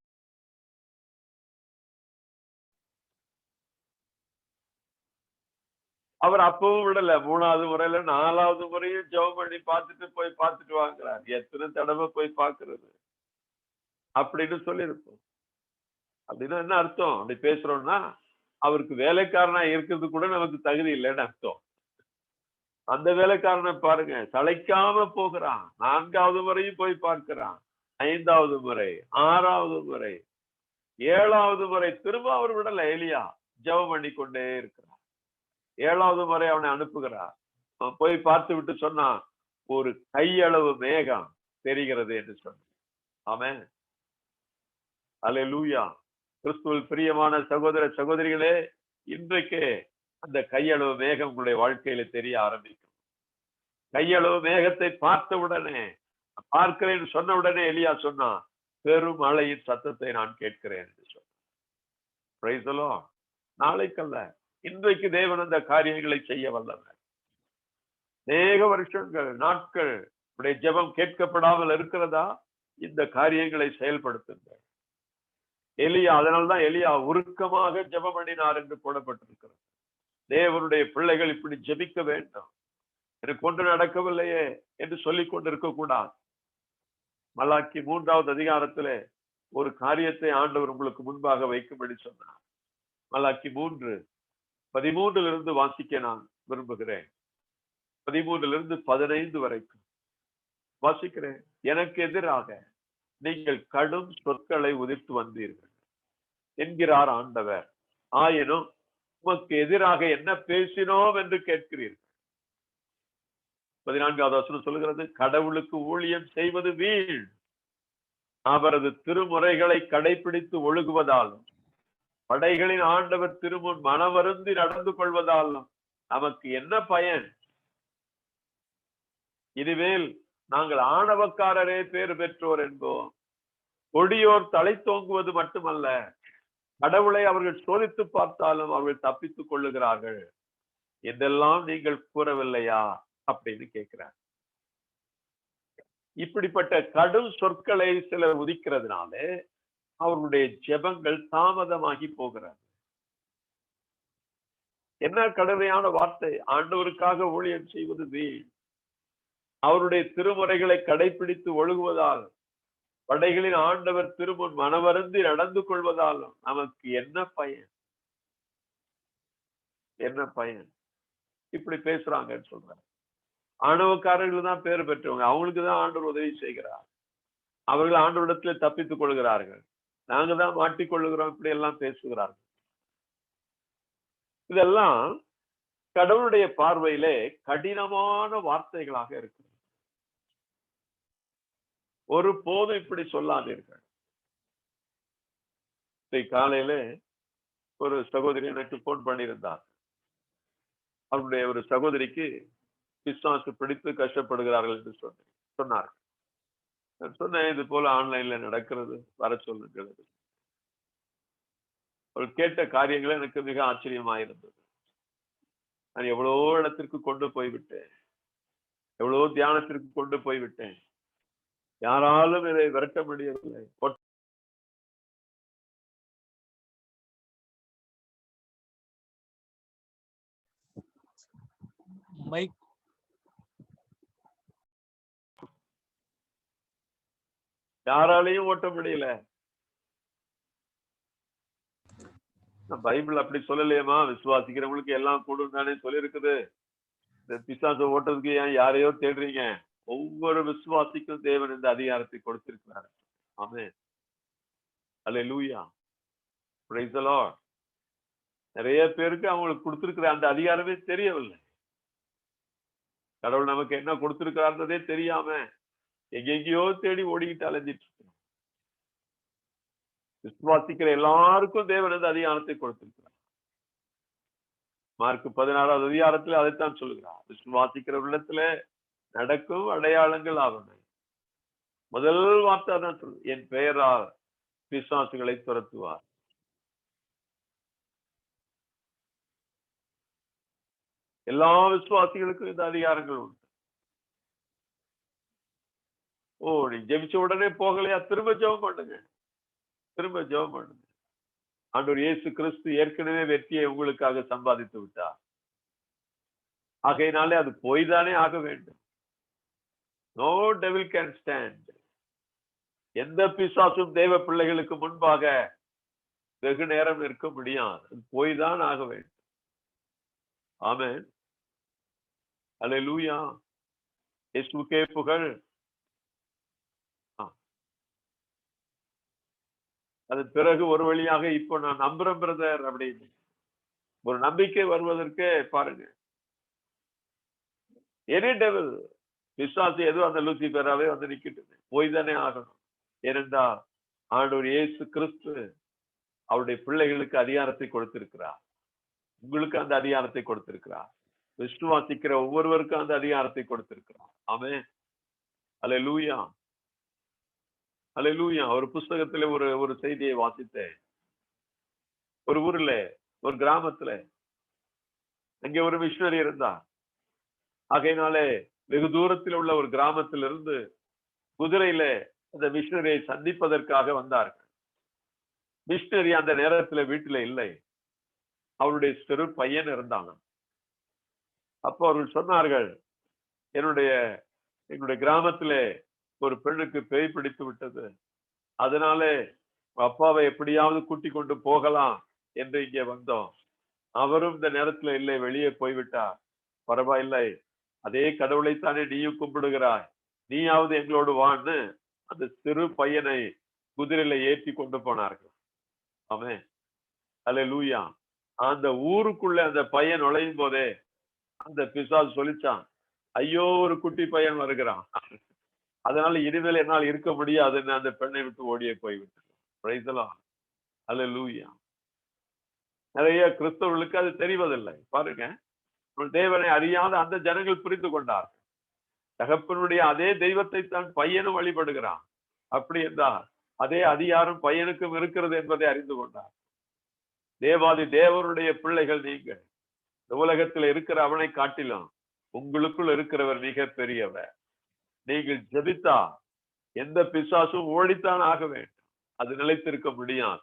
அவர் அப்பவும் விடல. மூணாவது முறையில நாலாவது முறையும் ஜெபம் பண்ணி பார்த்துட்டு வாங்குறார். எத்தனை தடவை போய் பார்க்கிறது அப்படின்னு சொல்லியிருப்போம். அப்படின்னா என்ன அர்த்தம்? அப்படி பேசுறோம்னா அவருக்கு வேலைக்காரனா இருக்கிறது கூட நமக்கு தகுதி இல்லைன்னு அர்த்தம். அந்த வேலைக்காரனை பாருங்க, சளைக்காம போகிறான். 4வது முறையும் போய் பார்க்கிறான். 5வது முறை, 6வது முறை, 7வது முறை திரும்ப அவர் விடல. எலியா ஜெபம் பண்ணி கொண்டே இருக்கிறார். 7வது முறை அவனை அனுப்புகிறார். போய் பார்த்து விட்டு சொன்னான், ஒரு கையளவு மேகம் தெரிகிறது என்று சொன்னான். ஆமென். அல்லேலூயா. கிறிஸ்துவில் பிரியமான சகோதர சகோதரிகளே, இன்றைக்கு அந்த கையளவு மேகம் உங்களுடைய வாழ்க்கையில தெரிய ஆரம்பிக்கும். கையளவு மேகத்தை பார்த்த உடனே, பார்க்கிறேன் சொன்ன உடனே எலியா சொன்னான், பெரும் மழையின் சத்தத்தை நான் கேட்கிறேன் என்று சொன்னான். Price the Lord. நாளைக்கல்ல, இன்றைக்கு தேவன் அந்த காரியங்களை செய்ய வல்லவர். அநேக வருஷங்கள், நாட்கள் உடைய ஜெபம் கேட்கப்படாமல் இருக்கிறதா? இந்த காரியங்களை செயல்படுத்துங்கள். எலியா, அதனால்தான் எலியா உருக்கமாக ஜெபம் பண்ணினார் என்று போடப்பட்டிருக்கிறது. தேவனுடைய பிள்ளைகள் இப்படி ஜெபிக்க வேண்டும். எனக்கு ஒன்று நடக்கவில்லையே என்று சொல்லிக் கொண்டிருக்க கூடாது. மலாக்கி 3வது அதிகாரத்திலே ஒரு காரியத்தை ஆண்டவர் உங்களுக்கு முன்பாக வைக்கும்படி சொன்னார். மலாக்கி 3:13 வாசிக்க நான் விரும்புகிறேன். 13 15 வரைக்கும் வாசிக்கிறேன். எனக்கு எதிராக நீங்கள் கடும் சொற்களை உதிர்த்து வந்தீர்கள் என்கிறார் ஆண்டவர். ஆயினும் உமக்கு எதிராக என்ன பேசினோம் என்று கேட்கிறீர்கள். 14வது வசனம் சொல்லுகிறது, கடவுளுக்கு ஊழியம் செய்வது வீண், அவரது திருமுறைகளை கடைபிடித்து ஒழுகுவதாலும் படைகளின் ஆண்டவர் திருமுன் மனவருந்தி நடந்து கொள்வதாலும் நமக்கு என்ன பயன்? இதுவேல் நாங்கள் ஆணவக்காரரே பேறு பெற்றோர் என்போம். கொடியோர் தலை தோங்குவது மட்டுமல்ல, கடவுளை அவர்கள் சோதித்து பார்த்தாலும் அவர்கள் தப்பித்துக் கொள்ளுகிறார்கள். இதெல்லாம் நீங்கள் கூறவில்லையா அப்படின்னு கேட்கிறார். இப்படிப்பட்ட கடும் சொற்களை சிலர் உதிக்கிறதுனாலே அவர்களுடைய ஜெபங்கள் தாமதமாகி போகிறது. என்ன கடுமையான வார்த்தை! ஆண்டவருக்காக ஊழியம் செய்வது வீண், அவருடைய திருமுறைகளை கடைபிடித்து ஒழுகுவதால் படைகளின் ஆண்டவர் திருமுன் மனவருந்தி நடந்து கொள்வதாலும் நமக்கு என்ன பயன்? என்ன பயன்? இப்படி பேசுறாங்கன்னு சொல்றாங்க. ஆணவக்காரர்கள் தான் பேர் பெற்றவங்க, அவங்களுக்கு தான் ஆண்டவர் உதவி செய்கிறார். அவர்கள் ஆண்டவரிடத்திலே தப்பித்துக் கொள்கிறார்கள், நாங்க தான் மாட்டிக்கொள்ளுகிறோம், இப்படி எல்லாம் பேசுகிறார்கள். இதெல்லாம் கடவுளுடைய பார்வையிலே கடினமான வார்த்தைகளாக இருக்கு. ஒரு போதும் இப்படி சொல்லாதீர்கள். காலையில ஒரு சகோதரி எனக்கு போன் பண்ணியிருந்தார். அவருடைய ஒரு சகோதரிக்கு பிசாசு பிடித்து கஷ்டப்படுகிறார்கள் என்று சொன்னார். சொன்னேன், இது போல ஆன்லைன்ல நடக்கிறது, வர சொல்லுகிறது. அவர் கேட்ட காரியங்கள் எனக்கு மிக ஆச்சரியமாயிருந்தது. நான் எவ்வளவோ இடத்திற்கு கொண்டு போய்விட்டேன், எவ்வளவோ தியானத்திற்கு கொண்டு போய்விட்டேன், யாராலும் இதை விரட்ட முடியவில்லை. மைக் யாராலையும் ஓட்ட முடியல. பைபிள் அப்படி சொல்லலையேமா, விசுவாசிக்கிறவங்களுக்கு எல்லாம் கூடும் தானே சொல்லியிருக்குது. இந்த பிசாசை ஓட்டுறதுக்கு ஏன் யாரையோ தேடுறீங்க? ஒவ்வொரு விசுவாசிக்கும் தேவன் இந்த அதிகாரத்தை கொடுத்திருக்கிறார். Amen. Hallelujah. Praise the lord. நிறைய பேருக்கு அவங்களுக்கு கொடுத்திருக்கிற அந்த அதிகாரமே தெரியவில்லை. கடவுள் நமக்கு என்ன கொடுத்திருக்கிறார்ன்றதே தெரியாம எங்கெங்கயோ தேடி ஓடிக்கிட்டு அலைஞ்சிட்டு இருக்கோம். விசுவாசிக்கிற எல்லாருக்கும் தேவன் இந்த அதிகாரத்தை கொடுத்திருக்கிறார். மார்க் 16வது அதிகாரத்துல அதைத்தான் சொல்லுகிறார். விசுவாசிக்கிற உள்ளத்துல நடக்கும் அடையாளங்கள் ஆவன. முதல் வார்த்தை தான் சொல்லு, என் பெயரால் பிசாசுகளை துரத்துவார். எல்லா விசுவாசிகளுக்கும் இந்த அதிகாரங்கள் உண்டு. நீ ஜெபிச்ச உடனே போகலையா? திரும்ப ஜெபம் பண்ணுங்க. திரும்ப ஜெபம் பண்ணுங்க. ஆண்டவர் இயேசு கிறிஸ்து ஏற்கனவே வெற்றியை உங்களுக்காக சம்பாதித்து விட்டார். ஆகையினாலே அது போய்தானே ஆக வேண்டும். No devil can stand. எந்த பிசாசும் தேவ பிள்ளைகளுக்கு முன்பாக வெகு நேரம் இருக்க முடியாது. அது போய்தான் ஆக வேண்டும். ஆமென். அல்லேலூயா. இயேசுவுக்கே புகழ். அது பிறகு ஒரு வழியாக இப்போ நான் நம்புறேன் பிரதர் அப்படின்னு ஒரு நம்பிக்கை வருவதற்கு பாருங்க, எனி டெவில் பிசாசு ஏதோ அந்த லூசிபராவே வந்து நிக்கிட்டு போய் தானே ஆகணும். ஏனென்றால் ஆண்டவர் இயேசு கிறிஸ்து அவருடைய பிள்ளைகளுக்கு அதிகாரத்தை கொடுத்திருக்கிறார். உங்களுக்கு அந்த அதிகாரத்தை கொடுத்திருக்கிறார். விசுவாசிக்கிற ஒவ்வொருவருக்கும் அந்த அதிகாரத்தை கொடுத்திருக்கிறார். ஆமென். அல்லேலூயா. அல்லேலூயா. ஒரு புஸ்தகத்துல ஒரு செய்தியை வாசித்தேன். ஒரு ஊர்ல, ஒரு கிராமத்துல அங்கே ஒரு மிஷனரி இருந்தார். ஆகையினாலே வெகு தூரத்தில் உள்ள ஒரு கிராமத்திலிருந்து குதிரையில அந்த மிஷனரியை சந்திப்பதற்காக வந்தார்கள். மிஷனரி அந்த நேரத்துல வீட்டுல இல்லை. அவருடைய சிறு பையன் இருந்தாங்க. அப்போ அவர்கள் சொன்னார்கள், என்னுடைய கிராமத்திலே ஒரு பெண்ணுக்கு பேய் பிடித்து விட்டது. அதனாலே அப்பாவை எப்படியாவது கூட்டி கொண்டு போகலாம் என்று இங்கே வந்தோம். அவரும் இந்த நேரத்துல இல்லை, வெளியே போய்விட்டார். பரவாயில்லை, அதே கடவுளைத்தானே நீயும் கும்பிடுகிறாய், நீயாவது எங்களோடு வான்னு அந்த சிறு பையனை குதிரையில ஏற்றி கொண்டு போனார்கள். ஆமென். அல்லேலூயா. அந்த ஊருக்குள்ள அந்த பையன் நுழையும் போதே அந்த பிசாசு சொல்லிச்சான், ஐயோ ஒரு குட்டி பையன் வருகிறான், அதனால இனிமேல் என்னால் இருக்க முடியாதுன்னு அந்த பெண்ணை விட்டு ஓடியே போய்விட்டது. Praise the lord. அல்லேலூயா. நிறைய கிறிஸ்தவர்களுக்கு அது தெரிவதில்லை. பாருங்க, தேவனை அறியாத அந்த ஜனங்கள் புரிந்து கொண்டார். தகப்பனுடைய அதே தெய்வத்தை தான் பையனும் வழிபடுகிறான். அப்படி என்றால் அதே அதிகாரம் பையனுக்கும் இருக்கிறது என்பதை அறிந்து கொண்டார். தேவாதி தேவனுடைய பிள்ளைகள் நீங்கள். இந்த உலகத்தில் இருக்கிற அவனை காட்டிலும் உங்களுக்குள் இருக்கிறவர் மிக பெரியவர். நீங்கள் ஜெபித்தா எந்த பிசாசும் ஓடித்தான் ஆக வேண்டும். அது நிலைத்திருக்க முடியாது.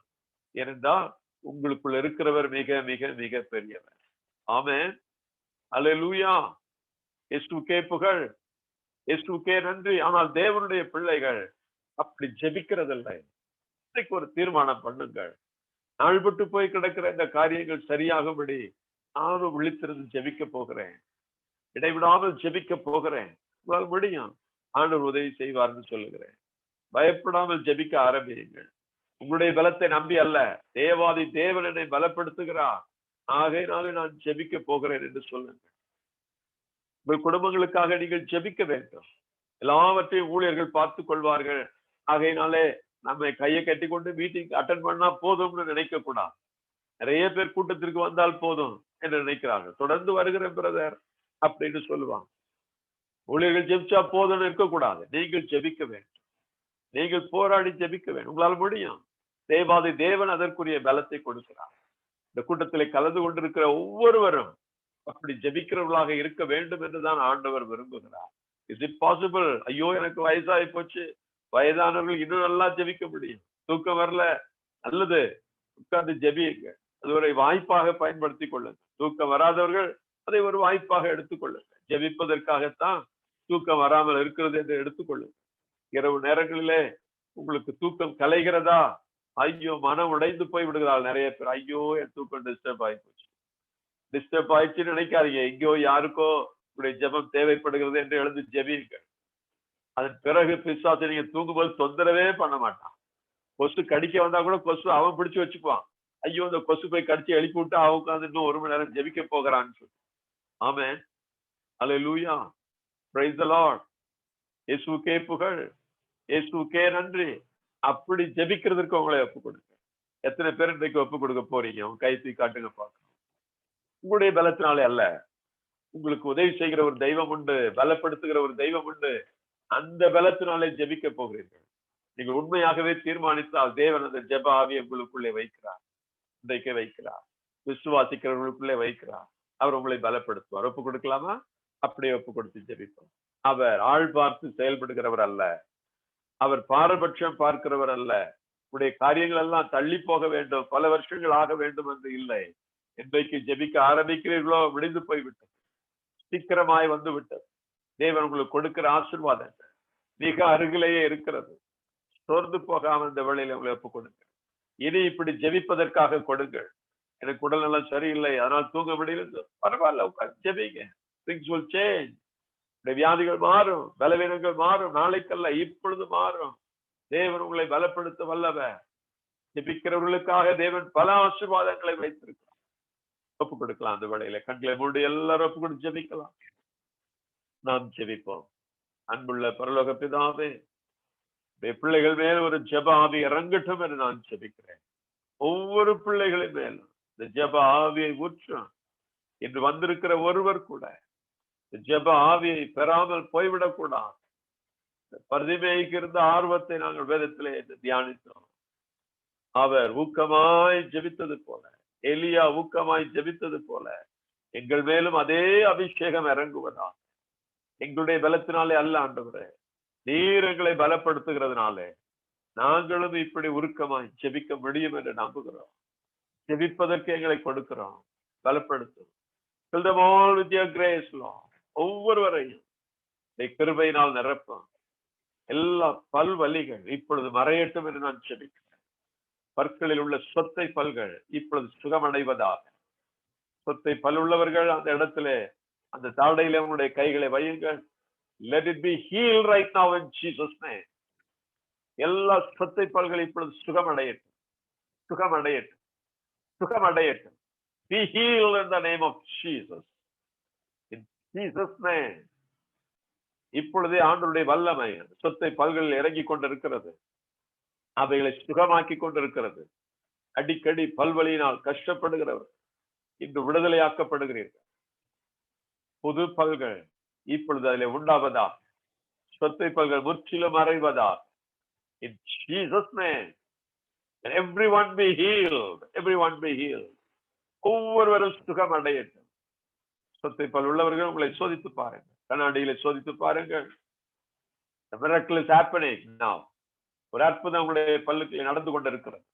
ஏனென்றால் உங்களுக்குள் இருக்கிறவர் மிக மிக மிக பெரியவர். ஆமென். அல்லேலூயா. இயேசுவுக்கே புகழ். இயேசுவுக்கே நன்றி. ஆனால் தேவனுடைய பிள்ளைகள் அப்படி ஜெபிக்கிறதில்லை. இன்னைக்கு ஒரு தீர்மானம் பண்ணுங்கள். நாள்பட்டு போய் கிடக்கிற இந்த காரியங்கள் சரியாகும்படி நானும் விழித்திருந்து ஜெபிக்க போகிறேன். இடைவிடாமல் ஜெபிக்க போகிறேன். உங்களால் முடியும். ஆண்டவர் உதவி செய்வார்னு சொல்லுகிறேன். பயப்படாமல் ஜெபிக்க ஆரம்பியுங்கள். உங்களுடைய பலத்தை நம்பி அல்ல, தேவாதி தேவன் என்னை பலப்படுத்துகிறார், ஆகையினாலே நான் ஜெபிக்க போகிறேன் என்று சொல்லுங்கள். உங்கள் குடும்பங்களுக்காக நீங்கள் ஜெபிக்க வேண்டும். எல்லாவற்றையும் ஊழியர்கள் பார்த்துக் கொள்வார்கள். ஆகையினாலே நம்ம கையை கட்டி கொண்டு மீட்டிங் அட்டன் பண்ணா போதும்னு நினைக்க கூடாது. நிறைய பேர் கூட்டத்திற்கு வந்தால் போதும் என்று நினைக்கிறார்கள். தொடர்ந்து வருகிற பிரதர் அப்படின்னு சொல்லுவாங்க. ஊழியர்கள் ஜெபிச்சா போதும்னு இருக்கக்கூடாது. நீங்கள் ஜெபிக்க வேண்டும். நீங்கள் போராடி ஜெபிக்க வேண்டும். உங்களால் முடியும். தேவாதி தேவன் அதற்குரிய பலத்தை கொடுக்கிறார். இந்த கூட்டத்திலே கலந்து கொண்டிருக்கிற ஒவ்வொருவரும் அப்படி ஜெபிக்கிறவர்களாக இருக்க வேண்டும் என்றுதான் ஆண்டவர் விரும்புகிறார். Is it possible? ஐயோ எனக்கு வயசாகி போச்சு, வயதானவர்கள் இன்னும் நல்லா ஜெபிக்க முடியும், தூக்கம் வரல, நல்லது, உட்கார்ந்து ஜெபியுங்க. அது ஒரு வாய்ப்பாக பயன்படுத்தி கொள்ளுங்க. தூக்கம் வராதவர்கள் அதை ஒரு வாய்ப்பாக எடுத்துக்கொள்ளுங்க. ஜெபிப்பதற்காகத்தான் தூக்கம் வராமல் இருக்கிறது என்று எடுத்துக்கொள்ளுங்க. இரவு நேரங்களிலே உங்களுக்கு தூக்கம் கலைகிறதா? ஐயோ, மனம் உடைந்து போய் விடுகிறாள் நிறைய பேர். ஐயோ, என் தூக்கம் டிஸ்டர்ப் ஆகி போச்சு. டிஸ்டர்ப் ஆயிடுச்சுன்னு நினைக்காதீங்க. எங்கேயோ யாருக்கோ உங்களுடைய ஜெபம் தேவைப்படுகிறது என்று எழுந்து ஜெபியுங்கள். அதன் பிறகு பிசாசு நீங்க தூங்கும்போது தொந்தரவே பண்ண மாட்டான். கொசு கடிக்க வந்தா கூட கொசு அவன் பிடிச்சு வச்சுக்குவான். ஐயோ, இந்த கொசு போய் கடிச்சு எழுப்பி விட்டு அவன் உட்கார்ந்து இன்னும் 1 மணி நேரம் ஜெபிக்க போகிறான்னு சொல்லி. Amen. Hallelujah. Praise the lord. இயேசுவுக்கே புகழ். இயேசுவுக்கே நன்றி. அப்படி ஜெபிக்கிறதுக்கு உங்களை ஒப்பு கொடுங்க. எத்தனை பேர் இன்றைக்கு ஒப்பு கொடுக்க போறீங்க? உங்க கை தூக்கி காட்டுங்க பார்க்கலாம். உங்களுடைய பலத்தினாலே அல்ல, உங்களுக்கு உதவி செய்கிற ஒரு தெய்வம் உண்டு, பலப்படுத்துகிற ஒரு தெய்வம் உண்டு. அந்த பலத்தினாலே ஜெபிக்க போகிறீர்கள். நீங்கள் உண்மையாகவே தீர்மானித்தால் தேவன் அந்த ஜெப ஆவியை உங்களுக்குள்ளே வைக்கிறார். இன்றைக்கே வைக்கிறார். விசுவாசிக்கிறவர்களுக்குள்ளே வைக்கிறார். அவர் உங்களை பலப்படுத்துவார். ஒப்பு கொடுக்கலாமா? அப்படியே ஒப்பு கொடுத்து ஜெபிப்போம். அவர் ஆள் பார்த்து செயல்படுகிறவர் அல்ல. அவர் பாரபட்சம் பார்க்கிறவர் அல்ல. உடைய காரியங்கள் எல்லாம் தள்ளி போக வேண்டும், பல வருஷங்கள் ஆக வேண்டும் என்று இல்லை. இன்றைக்கு ஜெபிக்க ஆரம்பிக்கிறீர்களோ விடிந்து போய்விட்டது, சீக்கிரமாய் வந்து விட்டது. தேவன் உங்களுக்கு கொடுக்கிற ஆசீர்வாதங்கள் மிக அருகிலேயே இருக்கிறது. சோர்ந்து போகாம இந்த வேளையில உங்களை ஒப்பு கொடுங்க. இனி இப்படி ஜெபிப்பதற்காக கொடுங்கள். எனக்கு உடல்நலம் சரியில்லை, அதனால் தூங்க முடியல, பரவாயில்ல, உட்கார்ந்து ஜெபிங்க. Things will change. வியாதிகள் மாறும், பலவீனங்கள் மாறும். நாளைக்கல்ல, இப்பொழுது மாறும். தேவன் உங்களை பலப்படுத்த வல்லவர். ஜெபிக்கிறவர்களுக்காக தேவன் பல ஆசீர்வாதங்களை வைத்திருக்கிறார். ஒப்பு கொடுக்கலாம். அந்த வேளையில கண்களை மூடி எல்லாரும் ஒப்பு கொடுத்து ஜெபிக்கலாம். நாம் ஜெபிப்போம். அன்புள்ள பரலோக பிதாவே, பிள்ளைகள் மேல் ஒரு ஜெப ஆவி இறங்கட்டும் என்று நான் ஜெபிக்கிறேன். ஒவ்வொரு பிள்ளைகளின் மேலும் இந்த ஜெப ஆவியை ஊற்றும். இன்று வந்திருக்கிற ஒருவர் கூட ஜெப ஆவியை பெறாமல் போய்விடக் கூடாது. பர்திமேய்க்கு இருந்த ஆர்வத்தை நாங்கள் வேதத்திலே தியானித்தோம். அவர் ஊக்கமாய் ஜெபித்தது போல, எலியா ஊக்கமாய் ஜெபித்தது போல எங்கள் மேலும் அதே அபிஷேகம் இறங்குவதா. எங்களுடைய பலத்தினாலே அல்ல ஆண்டவரே, நீர் எங்களை பலப்படுத்துகிறதுனாலே நாங்களும் இப்படி உருக்கமாய் ஜெபிக்க முடியும் என்று நம்புகிறோம். ஜெபிப்பதற்கு எங்களை கொடுக்கிறோம். பலப்படுத்தும். Fill them all with your grace, Lord. ஒவ்வொருவரையும் கிருபையினால் நிரப்பும். எல்லா பல்வலிகள் இப்பொழுது மறையட்டும் என்று நான் ஜெபிக்கிறேன். பற்களில் உள்ள சொத்தை பல்கள் இப்பொழுது சுகமடைவதாக. சொத்தை பல் உள்ளவர்கள் அந்த இடத்திலே, அந்த தாடையில உங்களுடைய கைகளை வையுங்கள். Let it be healed right now in Jesus' name. எல்லா சொத்தை பல்கள் இப்பொழுது சுகமடையட்டும், சுகமடையட்டும், சுகமடையட்டும். Be healed in the name of Jesus. In Jesus' name. இப்பொழுதே ஆண்டவருடைய வல்லமை சொத்தை பல்களில் இறங்கி கொண்டிருக்கிறது. அவைகளை சுகமாக்கி கொண்டிருக்கிறது. அடிக்கடி பல்வலியினால் கஷ்டப்படுகிறவர் இன்று விடுதலையாக்கப்படுகிறீர்கள். புது பல்கள் இப்பொழுது அதில் உண்டாவதா. சொத்தை பல்கள் முற்றிலும் மறைவதா. In Jesus' name. And everyone be healed. Everyone be healed. ஒவ்வொருவரும் சுகம் அடையட்டும். சொத்தை பல் உள்ளவர்கள் உங்களை சோதித்து பாருங்கள். கண்ணாடியில சோதித்து பாருங்கள். The miracle is happening now. ஒரு அற்புதம் உங்களுடைய பல்லுக்கு நடந்து கொண்டிருக்கிறது.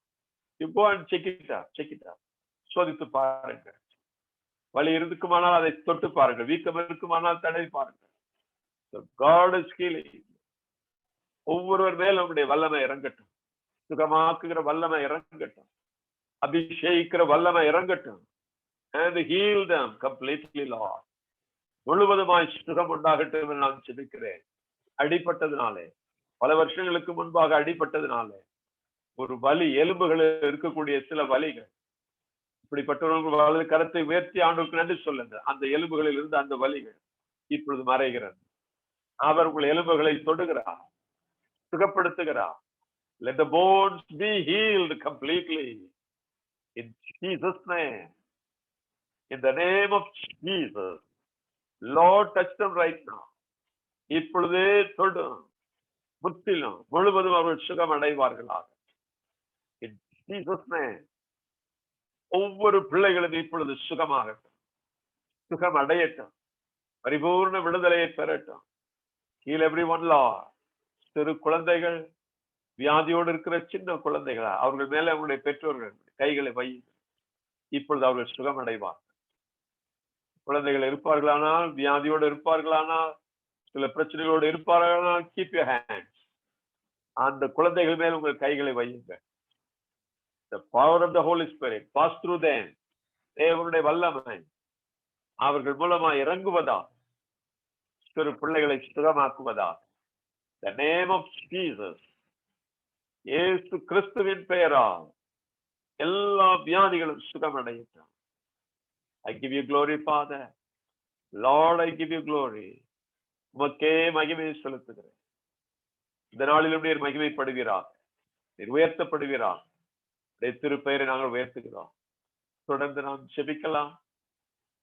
You go and check it out. Check it out. சோதித்து பாருங்கள். வலி இருக்குமானால் அதை தொட்டு பாருங்கள். வீக்கம் இருக்குமானால் தடவி பாருங்கள். So God is healing. ஒவ்வொருவர் மேல் உங்களுடைய வல்லமை இறங்கட்டும். சுகமாக்குகிற வல்லமை இறங்கட்டும். அபிஷேகிக்கிற வல்லமை இறங்கட்டும். And heal them completely, Lord. முழுவதுமாய் சுகம் உண்டாகட்டும் என்று நான் ஜெபிக்கிறேன். அடிபட்டதுனாலே, பல வருஷங்களுக்கு முன்பாக அடிபட்டதுனாலே ஒரு வலி, எலும்புகளில் இருக்கக்கூடிய சில வலிகள், இப்படிப்பட்டவர்கள் வலது கரத்தை உயர்த்தி ஆண்டவருக்கு நன்றி சொல்லுங்க. அந்த எலும்புகளில் இருந்து அந்த வலிகள் இப்பொழுது மறைகிறது. அவர் உங்கள் எலும்புகளை தொடுகிறார், சுகப்படுத்துகிறார். Let the bones be healed completely in Jesus' name. In the name of Jesus, Lord, touch them right now. இப்பொழுதே தொடும். முற்றிலும் முழுவதும் அவர்கள் சுகம் அடைவார்களாக. In Jesus' name. ஒவ்வொரு பிள்ளைகளும் இப்பொழுது சுகமாகட்டும், சுகம் அடையட்டும், பரிபூர்ண விடுதலையை பெறட்டும். Heal everyone, Lord. சிறு குழந்தைகள், வியாதியோடு இருக்கிற சின்ன குழந்தைகளா, அவர்கள் மேல அவங்களுடைய பெற்றோர்கள் கைகளை வையுங்கள். இப்பொழுது அவர்கள் சுகம் அடைவார். குழந்தைகள் இருப்பார்களானால், வியாதியோடு இருப்பார்களானால், சில பிரச்சனைகளோடு இருப்பார்களானால், கீப் யூர் ஹேண்ட்ஸ். அந்த குழந்தைகள் மேல் உங்கள் கைகளை வையுங்க. The power of the Holy Spirit pass through them. தேவனுடைய வல்லமை அவர்கள் மூலமா இறங்குவதா, சிறு பிள்ளைகளை சுகமாக்குவதா. The name of Jesus. இயேசு கிறிஸ்துவின் பெயரால் எல்லா வியாதிகளும் சுகமடையும். I give you glory, Father. Lord, I give you glory. உமக்கே மகிமையை செலுத்துகிறேன். இந்த நாளிலும் நீர் மகிமைப்படுகிறார், நீர் உயர்த்தப்படுகிறார். திருப்பெயரை நாங்கள் உயர்த்துகிறோம். தொடர்ந்து நாம் ஜெபிக்கலாம்.